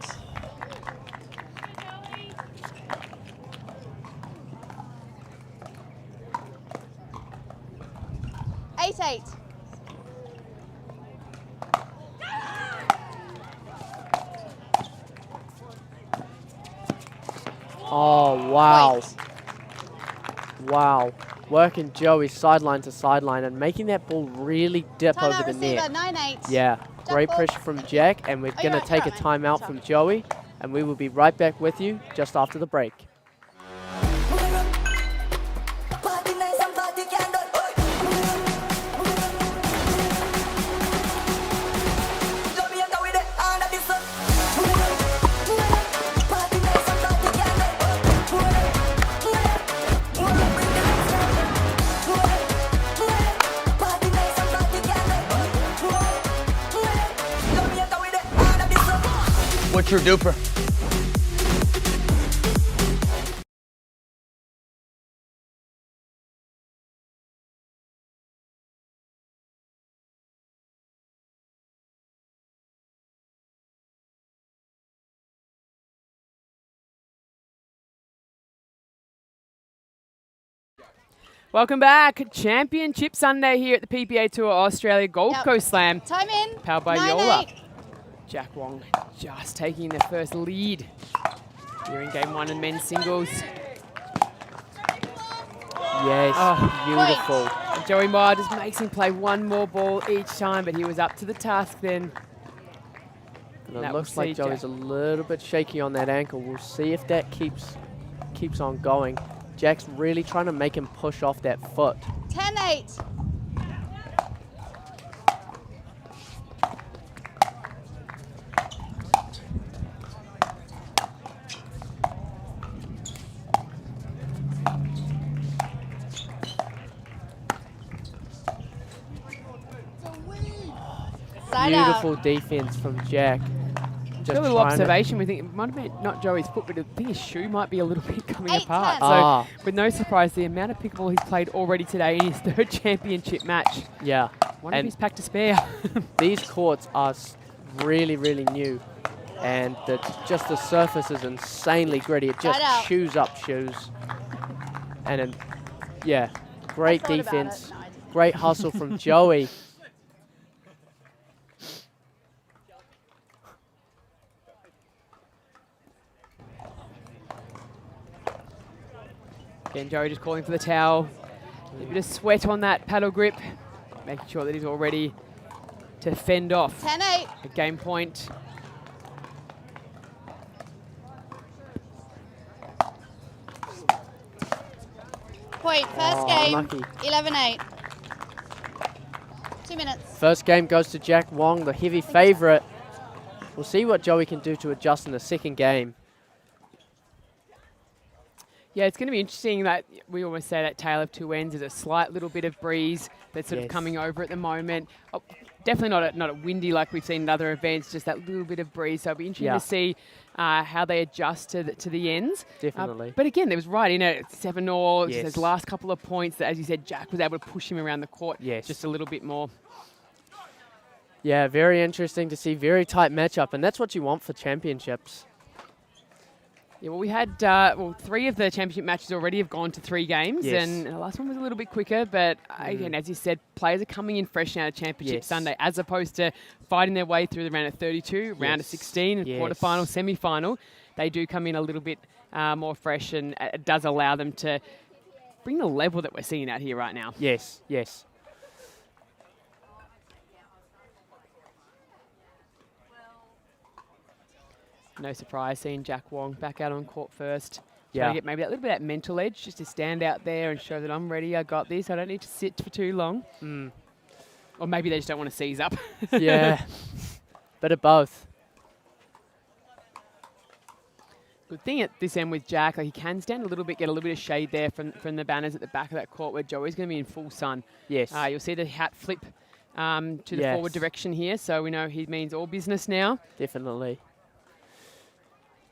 Eight. Oh, wow. Point. Wow. Working Joey sideline to sideline and making that ball really dip Timeout over the receiver, net. 9-8. Yeah, great ball. pressure from Jack, and we're going to right, take a right. timeout from Joey, and we will be right back with you just after the break. What's your duper? Welcome back. Championship Sunday here at the PPA Tour Australia Gold Coast Slam. Time in. Powered by 9-8. Joola. Jack Wong just taking the first lead here in game 1 in men's singles. Yes, Oh, beautiful. And Joey Meyer just makes him play one more ball each time, but he was up to the task then. And That it will looks like see Joey's Jack. a little bit shaky on that ankle. We'll see if that keeps on going. Jack's really trying to make him push off that foot. 10-8. Side out. Beautiful defense from Jack. Just a little observation, we think it might have been not Joey's foot, but I think his shoe might be a little bit coming 8-10. apart. So, Ah. with no surprise, the amount of pickleball he's played already today in his 3rd championship match. Yeah. One of And his packed to spare. these courts are really, really new. And just the surface is insanely gritty. It just Right out. chews up shoes. And then, yeah, great I thought about defense. it. No, I didn't. Great hustle from Joey. Again, Joey just calling for the towel. A bit of sweat on that paddle grip, making sure that he's all ready to fend off 10-8. a game point. Point. First Oh, game. unlucky. 11-8. 2 minutes. First game goes to Jack Wong, the heavy favorite. We'll see what Joey can do to adjust in the second game. Yeah, it's going to be interesting that we always say that tale of two ends is a slight little bit of breeze that's sort of Yes. coming over at the moment. Oh, definitely not a windy like we've seen in other events, just that little bit of breeze. So it'll be interesting Yeah. to see how they adjust to the ends. Definitely. But again, there was right in it, 7-all, just Yes. those last couple of points that, as you said, Jack was able to push him around the court Yes. just a little bit more. Yeah, very interesting to see. Very tight matchup, and that's what you want for championships. Yeah, well, we had 3 of the championship matches already have gone to 3 games, Yes. and the last one was a little bit quicker. But again, as you said, players are coming in fresh now to Championship Yes. Sunday, as opposed to fighting their way through the round of 32, round of Yes. 16, and Yes. quarterfinal, semi-final. They do come in a little bit more fresh, and it does allow them to bring the level that we're seeing out here right now. Yes, yes. No surprise seeing Jack Wong back out on court first. Yeah. Trying to get maybe that little bit of that mental edge just to stand out there and show that I'm ready, I got this, I don't need to sit for too long. Or maybe they just don't want to seize up. Yeah. Bit of both. Good thing at this end with Jack, like he can stand a little bit, get a little bit of shade there from the banners at the back of that court where Joey's going to be in full sun. Yes. You'll see the hat flip to the forward direction here, so we know he means all business now. Definitely.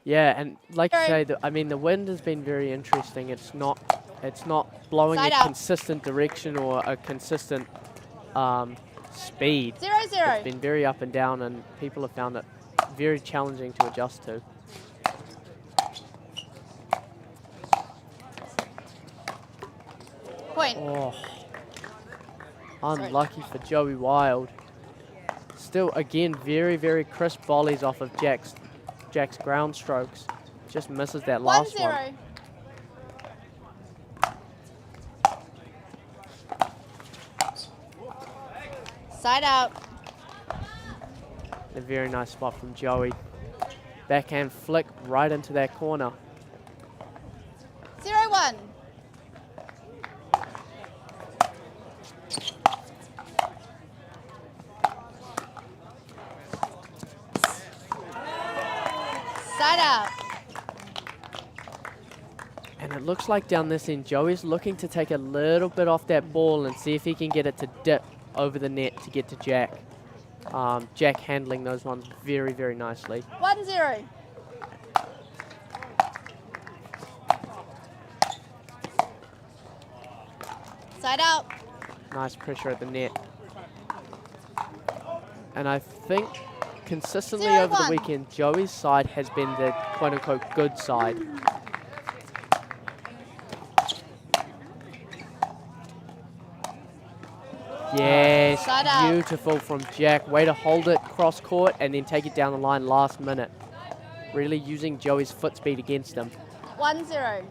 Yeah, and like you say, I mean, the wind has been very interesting. It's not blowing a consistent direction or a consistent speed. 0-0. It's been very up and down, and people have found it very challenging to adjust to. Point. Oh, unlucky for Joey Wild. Still, again, very, very crisp volleys off of Jack's ground strokes. Just misses that last 1-0. Side out. A very nice spot from Joey. Backhand flick right into that corner. 0-1. Side out. And it looks like down this end, Joey's looking to take a little bit off that ball and see if he can get it to dip over the net to get to Jack. Jack handling those ones very, very nicely. 1-0. Side out. Nice pressure at the net. And I think consistently over the 0-1. weekend, Joey's side has been the quote-unquote good side. Yes, Side out. beautiful from Jack. Way to hold it cross court and then take it down the line last minute. Really using Joey's foot speed against him. 1-0.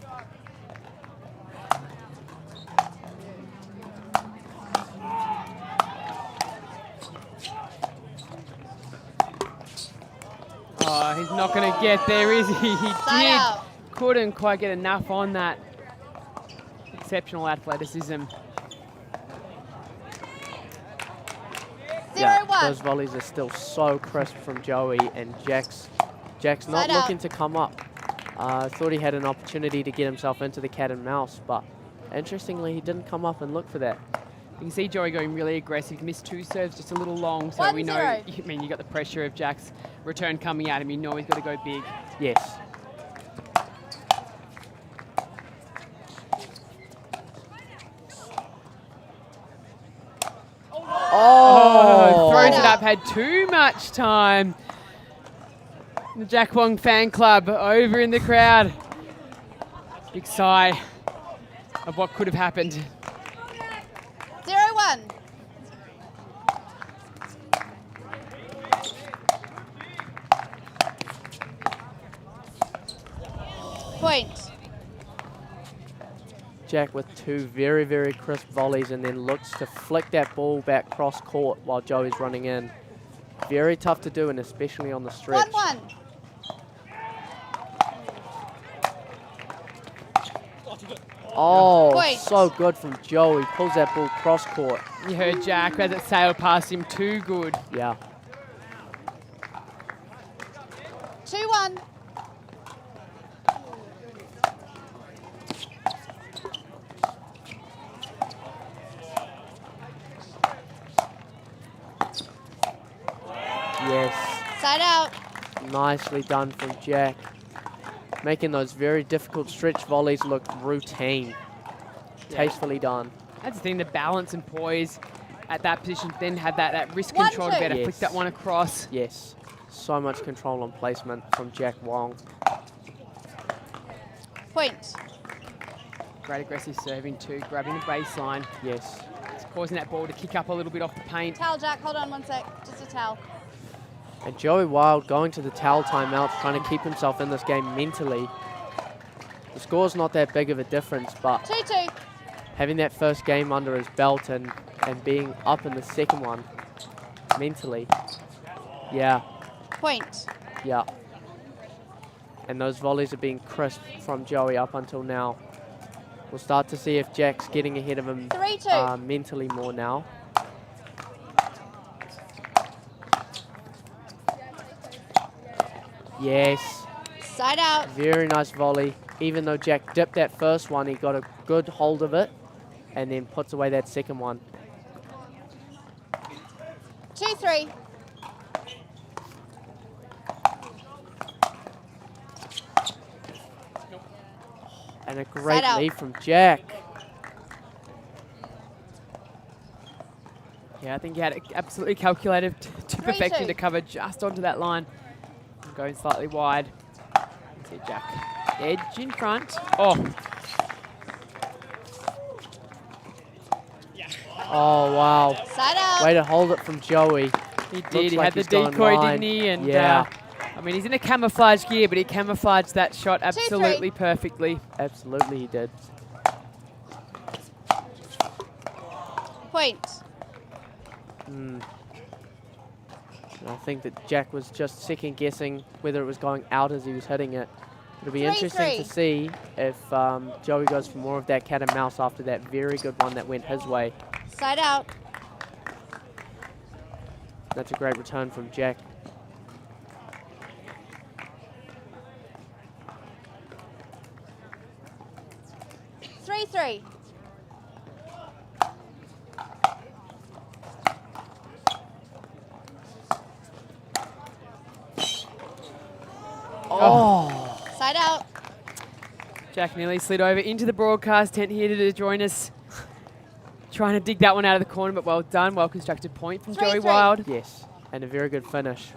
Oh, he's not going to get there, is he? He Side out. couldn't quite get enough on that. Exceptional athleticism. 0-1. Those volleys are still so crisp from Joey, and Jack's not Side out. looking to come up. Thought he had an opportunity to get himself into the cat and mouse, but interestingly, he didn't come up and look for that. You can see Joey going really aggressive. Missed two serves, just a little long. So we know, 1-0. I mean, you got the pressure of Jack's return coming at him. You know he's got to go big. Yes. Oh, throws it up, had too much time. The Jack Wong fan club over in the crowd. Big sigh of what could have happened. 0-1. Point. Jack with two very, very crisp volleys and then looks to flick that ball back cross court while Joey's running in. Very tough to do, and especially on the stretch. 1-1. Oh, Point. so good from Joey. Pulls that ball cross court. You heard Jack as it sailed past him, too good. Yeah. 2-1. Yes. Side out. Nicely done from Jack. Making those very difficult stretch volleys look routine. Tastefully done. That's the thing, the balance and poise at that position, then have that wrist control to be able to flick that one across. Yes. So much control on placement from Jack Wong. Point. Great aggressive serving too, grabbing the baseline. Yes. It's causing that ball to kick up a little bit off the paint. Towel, Jack. Hold on 1 sec. Just a towel. And Joey Wild going to the towel timeouts, trying to keep himself in this game mentally. The score's not that big of a difference, but 2-2. having that first game under his belt and being up in the second one mentally. Yeah, Point. yeah. And those volleys have been crisp from Joey up until now. We'll start to see if Jack's getting ahead of him 3-2. mentally more now. Yes. Side out. Very nice volley. Even though Jack dipped that first one, he got a good hold of it and then puts away that second one. 2-3. And a great out. lead from Jack. Yeah, I think he had it absolutely calculated to perfection 3-2. to cover just onto that line. And going slightly wide. See Jack edge in front. Oh, Oh, wow. Side out. Way to hold it from Joey. he did. Looks He like had the he's going decoy, line. didn't he? And Yeah. I mean, he's in a camouflage gear, but he camouflaged that shot absolutely perfectly. Absolutely he did. Point. And I think that Jack was just second guessing whether it was going out as he was hitting it. It'll be 3-3. interesting to see if Joey goes for more of that cat and mouse after that very good one that went his way. Side out. That's a great return from Jack. Three, 3. Oh. Side out. Jack nearly slid over into the broadcast tent here to join us. Trying to dig that one out of the corner, but well done. Well constructed point from 3-3. Joey Wild. Yes, and a very good finish.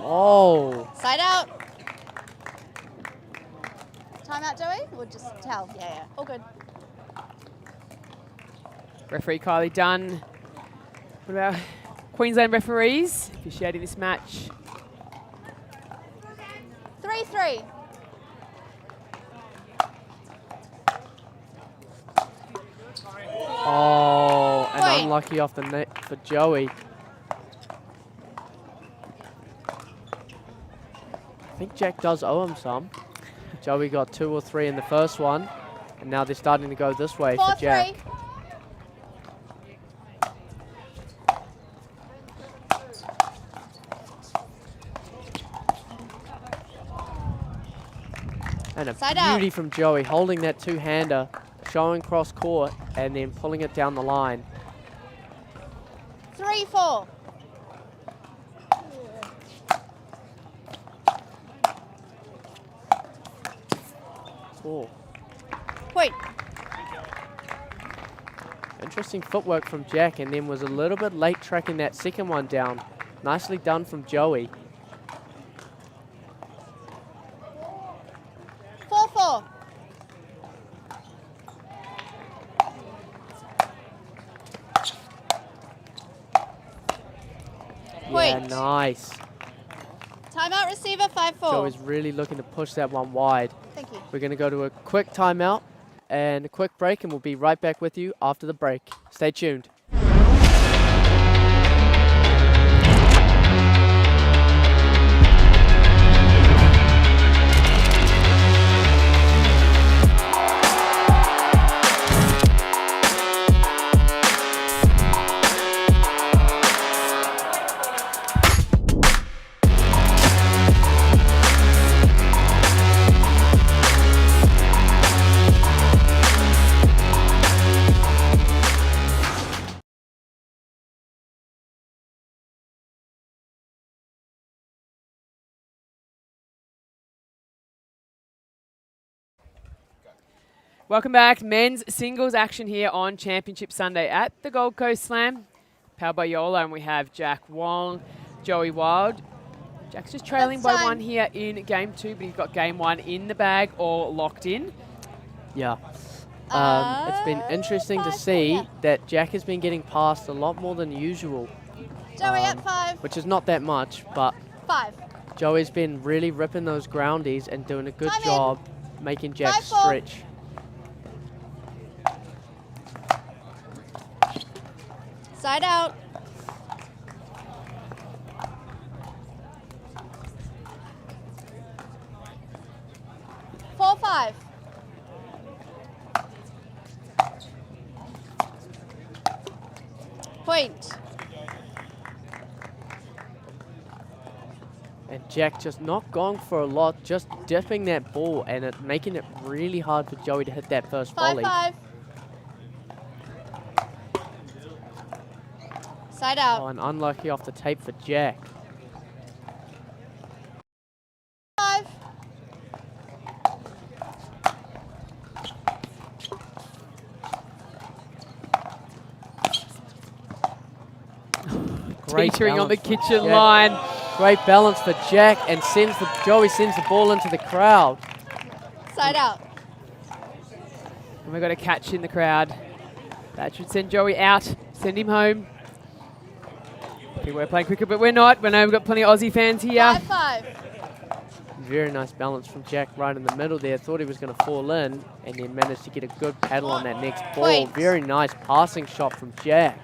Oh. Side out. Timeout, Joey? Or just towel? Yeah. All good. Referee Kylie Dunn. What about Queensland referees officiating this match? 3-3. Oh, and Point. unlucky off the net for Joey. I think Jack does owe him some. Joey got 2 or 3 in the first one, and now they're starting to go this way for 4-3. Jack. And a Side out. beauty from Joey, holding that two-hander, showing cross court, and then pulling it down the line. 3-4. Oh, Point. interesting footwork from Jack, and then was a little bit late tracking that second one down. Nicely done from Joey. 4-4. Yeah, Point. nice. Timeout receiver 5-4. Joey's really looking to push that one wide. Thank you. We're going to go to a quick timeout and a quick break, and we'll be right back with you after the break. Stay tuned. Welcome back. Men's singles action here on Championship Sunday at the Gold Coast Slam. Powered by Joola, and we have Jack Wong, Joey Wild. Jack's just trailing by 1 here in game 2, but he's got game 1 in the bag or locked in. Yeah. It's been interesting to 5-4, see yeah. that Jack has been getting past a lot more than usual, Joey at 5. which is not that much, but 5. Joey's been really ripping those groundies and doing a good Time in. job making Jack 5-4. stretch. Side out. 4-5. Point. And Jack just not going for a lot, just dipping that ball and it making it really hard for Joey to hit that first volley. 5-5. Side out. Oh, and unlucky off the tape for Jack. 5. Great Teetering on the balance. kitchen Yeah. line. Great balance for Jack and Joey sends the ball into the crowd. Side out. And we've got a catch in the crowd. That should send Joey out, send him home. I think we're playing cricket, but we're not. We know we've got plenty of Aussie fans here. 5-5. Very nice balance from Jack right in the middle there. Thought he was going to fall in and then managed to get a good paddle on that next ball. Point. Very nice passing shot from Jack.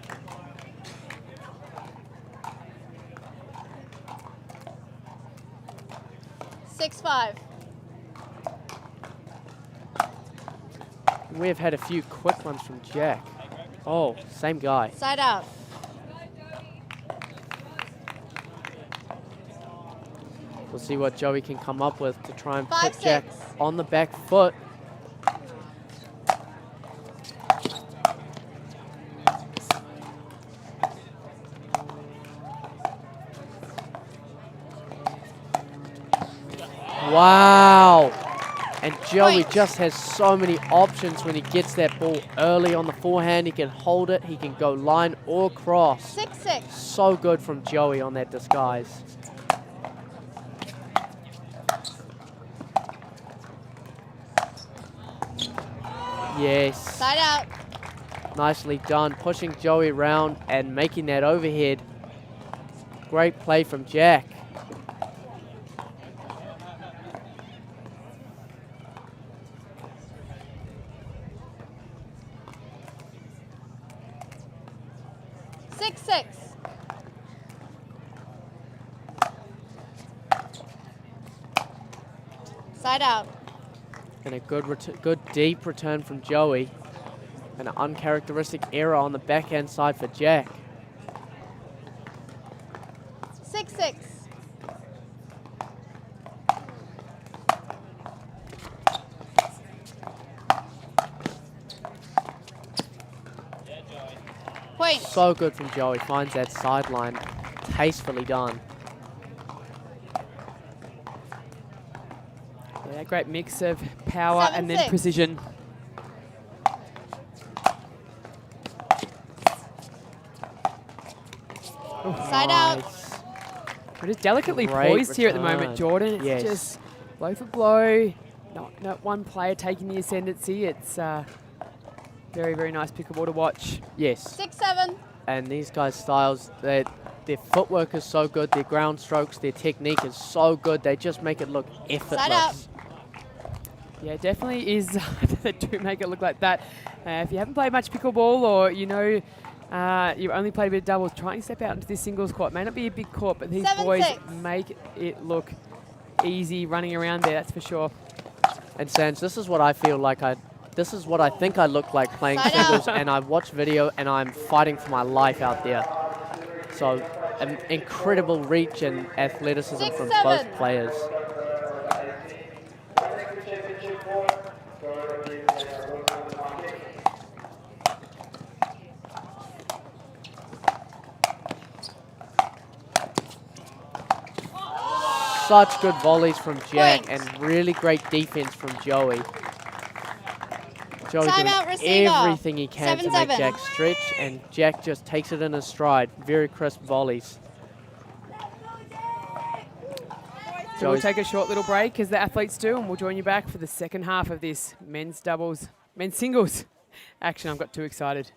Six, 5. We've had a few quick ones from Jack. Oh, same guy. Side out. We'll see what Joey can come up with to try and 5, put Jack 6. on the back foot. Wow. And Joey Point. just has so many options when he gets that ball early on the forehand. He can hold it, he can go line or cross. 6-6. So good from Joey on that disguise. Yes. Side out. Nicely done. Pushing Joey around and making that overhead. Great play from Jack. Side out. And a good deep return from Joey. And an uncharacteristic error on the backhand side for Jack. 6-6. Point. So good from Joey. Finds that sideline. Tastefully done. Yeah, great mix of power and then 7-6. precision. Side out. We're just delicately Great poised here at the return. moment, Jordan. It's Yes. just blow for blow. Not one player taking the ascendancy. It's very, very nice pickleball to watch. Yes. 6-7. And these guys' styles, their footwork is so good, their ground strokes, their technique is so good, they just make it look effortless. Yeah, it definitely is. They do make it look like that. If you haven't played much pickleball or you know you only played a bit of doubles, try and step out into this singles court. May not be a big court, but these 7-6. boys make it look easy running around there, that's for sure. And Sands, this is what I feel like this is what I think I look like playing Side singles, out. and I watch video and I'm fighting for my life out there. So an incredible reach and athleticism from 6-7. both players. Such good volleys from Jack Point. and really great defense from Joey. Joey Timeout, doing receiver. everything he can to make 7-7. Jack stretch, and Jack just takes it in his stride. Very crisp volleys. So we'll Joey's- take a short little break as the athletes do, and we'll join you back for the second half of this men's singles action. I've got too excited.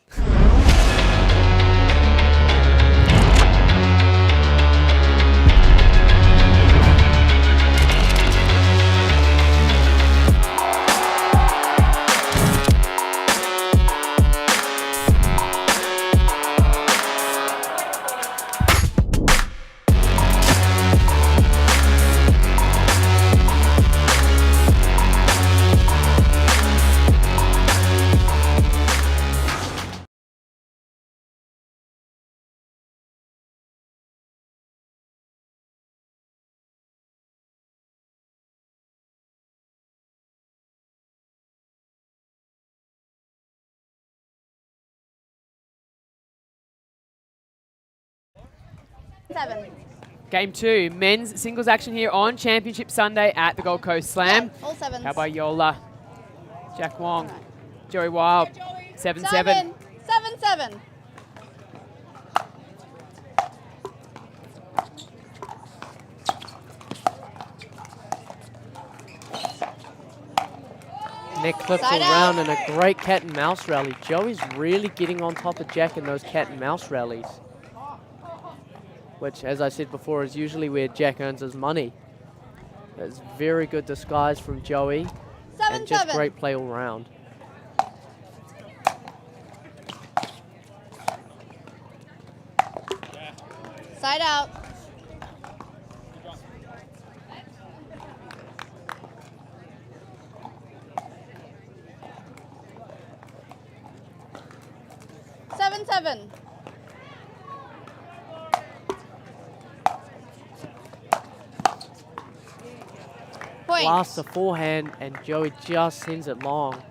7. Game 2, men's singles action here on Championship Sunday at the Gold Coast Slam. All 7s. How about Joola? Jack Wong, Joey Wild, 7-7. 7-7. Neck clips all Side out. round and a great cat and mouse rally. Joey's really getting on top of Jack in those cat and mouse rallies, which, as I said before, is usually where Jack earns his money. That's very good disguise from Joey, and just 7-7. great play all round. Side out. Seven, 7. Point. Blasts the forehand, and Joey just sends it long.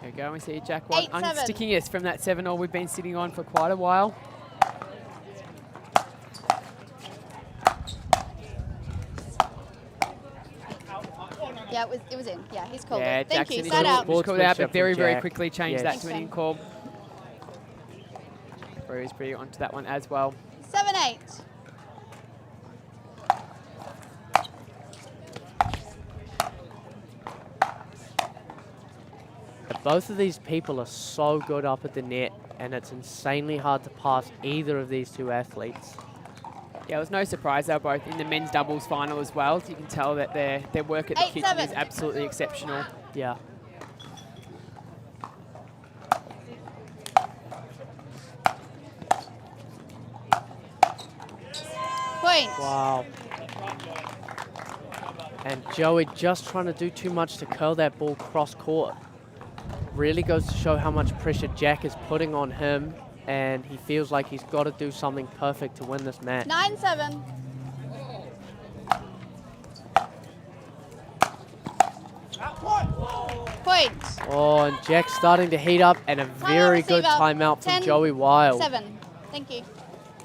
There we go, we see Jack Wong 8-7. unsticking us from that 7-0 we've been sitting on for quite a while. Yeah, it was in. Yeah, he's called Yeah, it. Thank Jackson you. Side out. called it out, but Sportsmanship very, from very Jack. quickly changed Yes. that to an in call. Brewer's pretty onto that one as well. 7-8. Both of these people are so good up at the net, and it's insanely hard to pass either of these two athletes. Yeah, it was no surprise they were both in the men's doubles final as well. So you can tell that their work at the kitchen 8-7. is absolutely exceptional. Yeah. Point. Wow. And Joey just trying to do too much to curl that ball cross court. Really goes to show how much pressure Jack is putting on him, and he feels like he's got to do something perfect to win this match. 9-7. Point. Oh, and Jack's starting to heat up, and a very good receiver. timeout from 10, Joey Wild. 7. Thank you.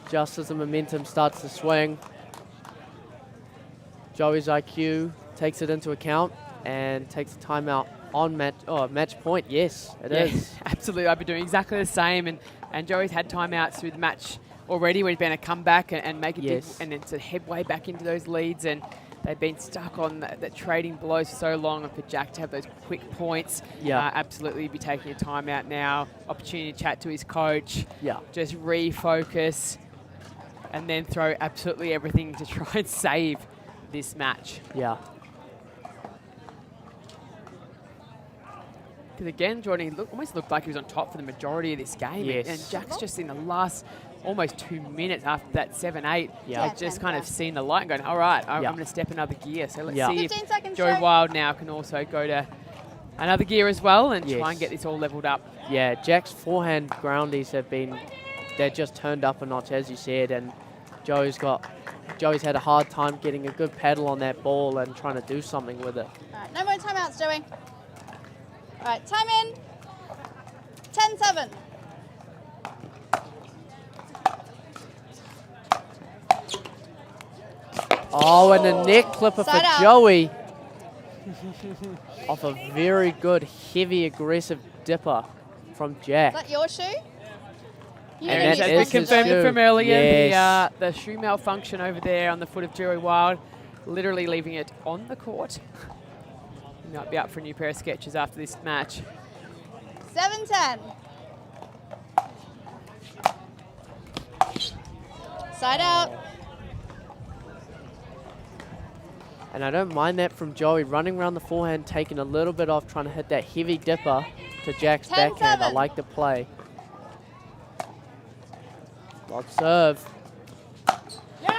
Just as the momentum starts to swing, Joey's IQ takes it into account and takes a timeout on match point. Yes, it is. Absolutely. I've been doing exactly the same, and Joey's had timeouts through the match already where he's been to come back and make a big, and it's a headway back into those leads, and they've been stuck on the trading blows for so long, and for Jack to have those quick points, absolutely be taking a timeout now. Opportunity to chat to his coach, just refocus, and then throw absolutely everything to try and save this match. Yeah. Because again, Jordan, almost looked like he was on top for the majority of this game. Yes. And Jack's just in the last almost 2 minutes after that 7-8, just kind of seen the light and going, all right, I'm going to step another gear. So let's see 15 seconds, if Joey Joe. Wild now can also go to another gear as well and try and get this all leveled up. Yeah, Jack's forehand groundies they're just turned up a notch, as you said, and Joey's had a hard time getting a good paddle on that ball and trying to do something with it. All right, no more timeouts, Joey. All right, time in. 10-7. Oh, and a neck clipper Side for out. Joey. Off a very good, heavy, aggressive dipper from Jack. Is that your shoe? You And didn't that use As is we my his shoe. confirmed shoe. from earlier, Yes. the shoe malfunction over there on the foot of Joey Wild, literally leaving it on the court. He might be up for a new pair of sketches after this match. 7-10. Side out. And I don't mind that from Joey, running around the forehand, taking a little bit off, trying to hit that heavy dipper to Jack's 10-7. backhand. I like the play. Block serve. Time game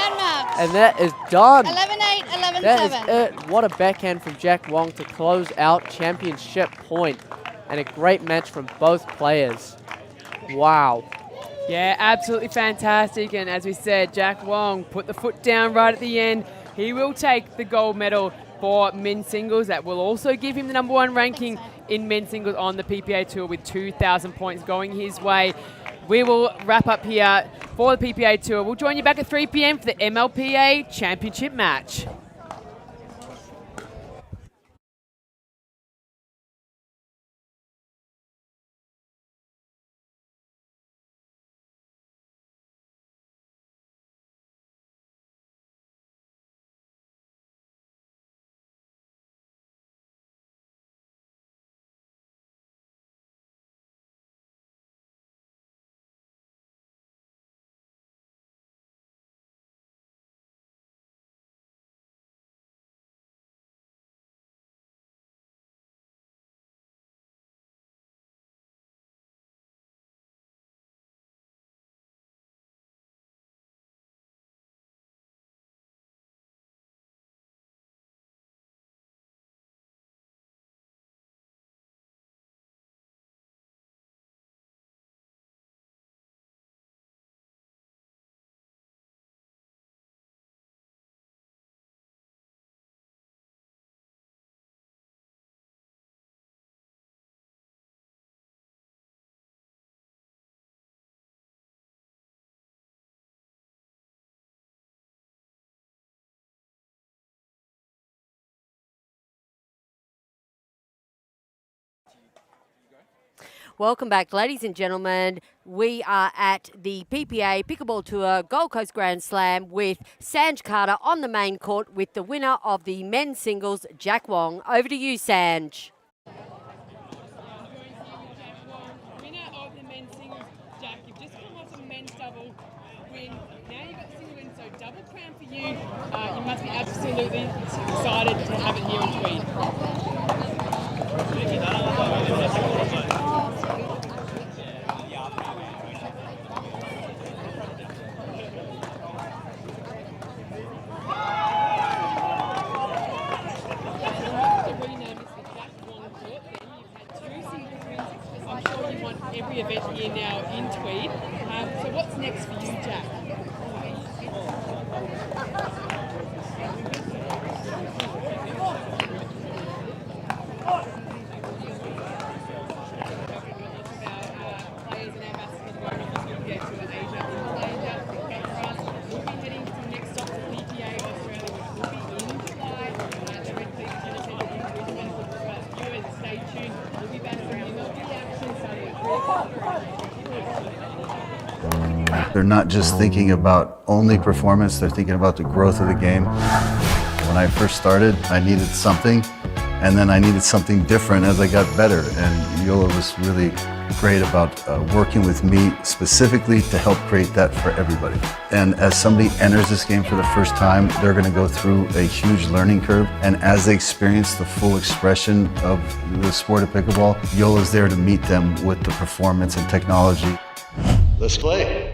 and match. And that is done. 11-8, 11-7. That is it. What a backhand from Jack Wong to close out championship point. And a great match from both players. Wow. Yeah, absolutely fantastic. And as we said, Jack Wong put the foot down right at the end. He will take the gold medal for men's singles. That will also give him the #1 ranking in men's singles on the PPA Tour with 2,000 points going his way. we will wrap up here for the PPA Tour. We'll join you back at 3 p.m. for the MLPA Championship match. Welcome back, ladies and gentlemen. We are at the PPA Pickleball Tour Gold Coast Grand Slam with Sanj Carter on the main court with the winner of the men's singles, Jack Wong. Over to you, Sanj. Winner of the men's singles, Jack. You've just come off a men's double win. Now you've got the single win, so double crown for you. You must be absolutely excited to have it here in Tweed. Every event here now in Tweed. So what's next for you, Jack? Players and ambassadors going on this PPA Tour Asia in Malaysia. Okay, for us, we'll be heading to the next stop to PPA Australia, which will be in July. The Red League Tennis Centre in Brisbane. But viewers, stay tuned. We'll be back from MLB action starting at 3 o'clock. They're not just thinking about only performance, they're thinking about the growth of the game. When I first started, I needed something, and then I needed something different as I got better. And Joola was really great about working with me specifically to help create that for everybody. And as somebody enters this game for the first time, they're going to go through a huge learning curve. And as they experience the full expression of the sport of pickleball, Joola's there to meet them with the performance and technology. Let's play.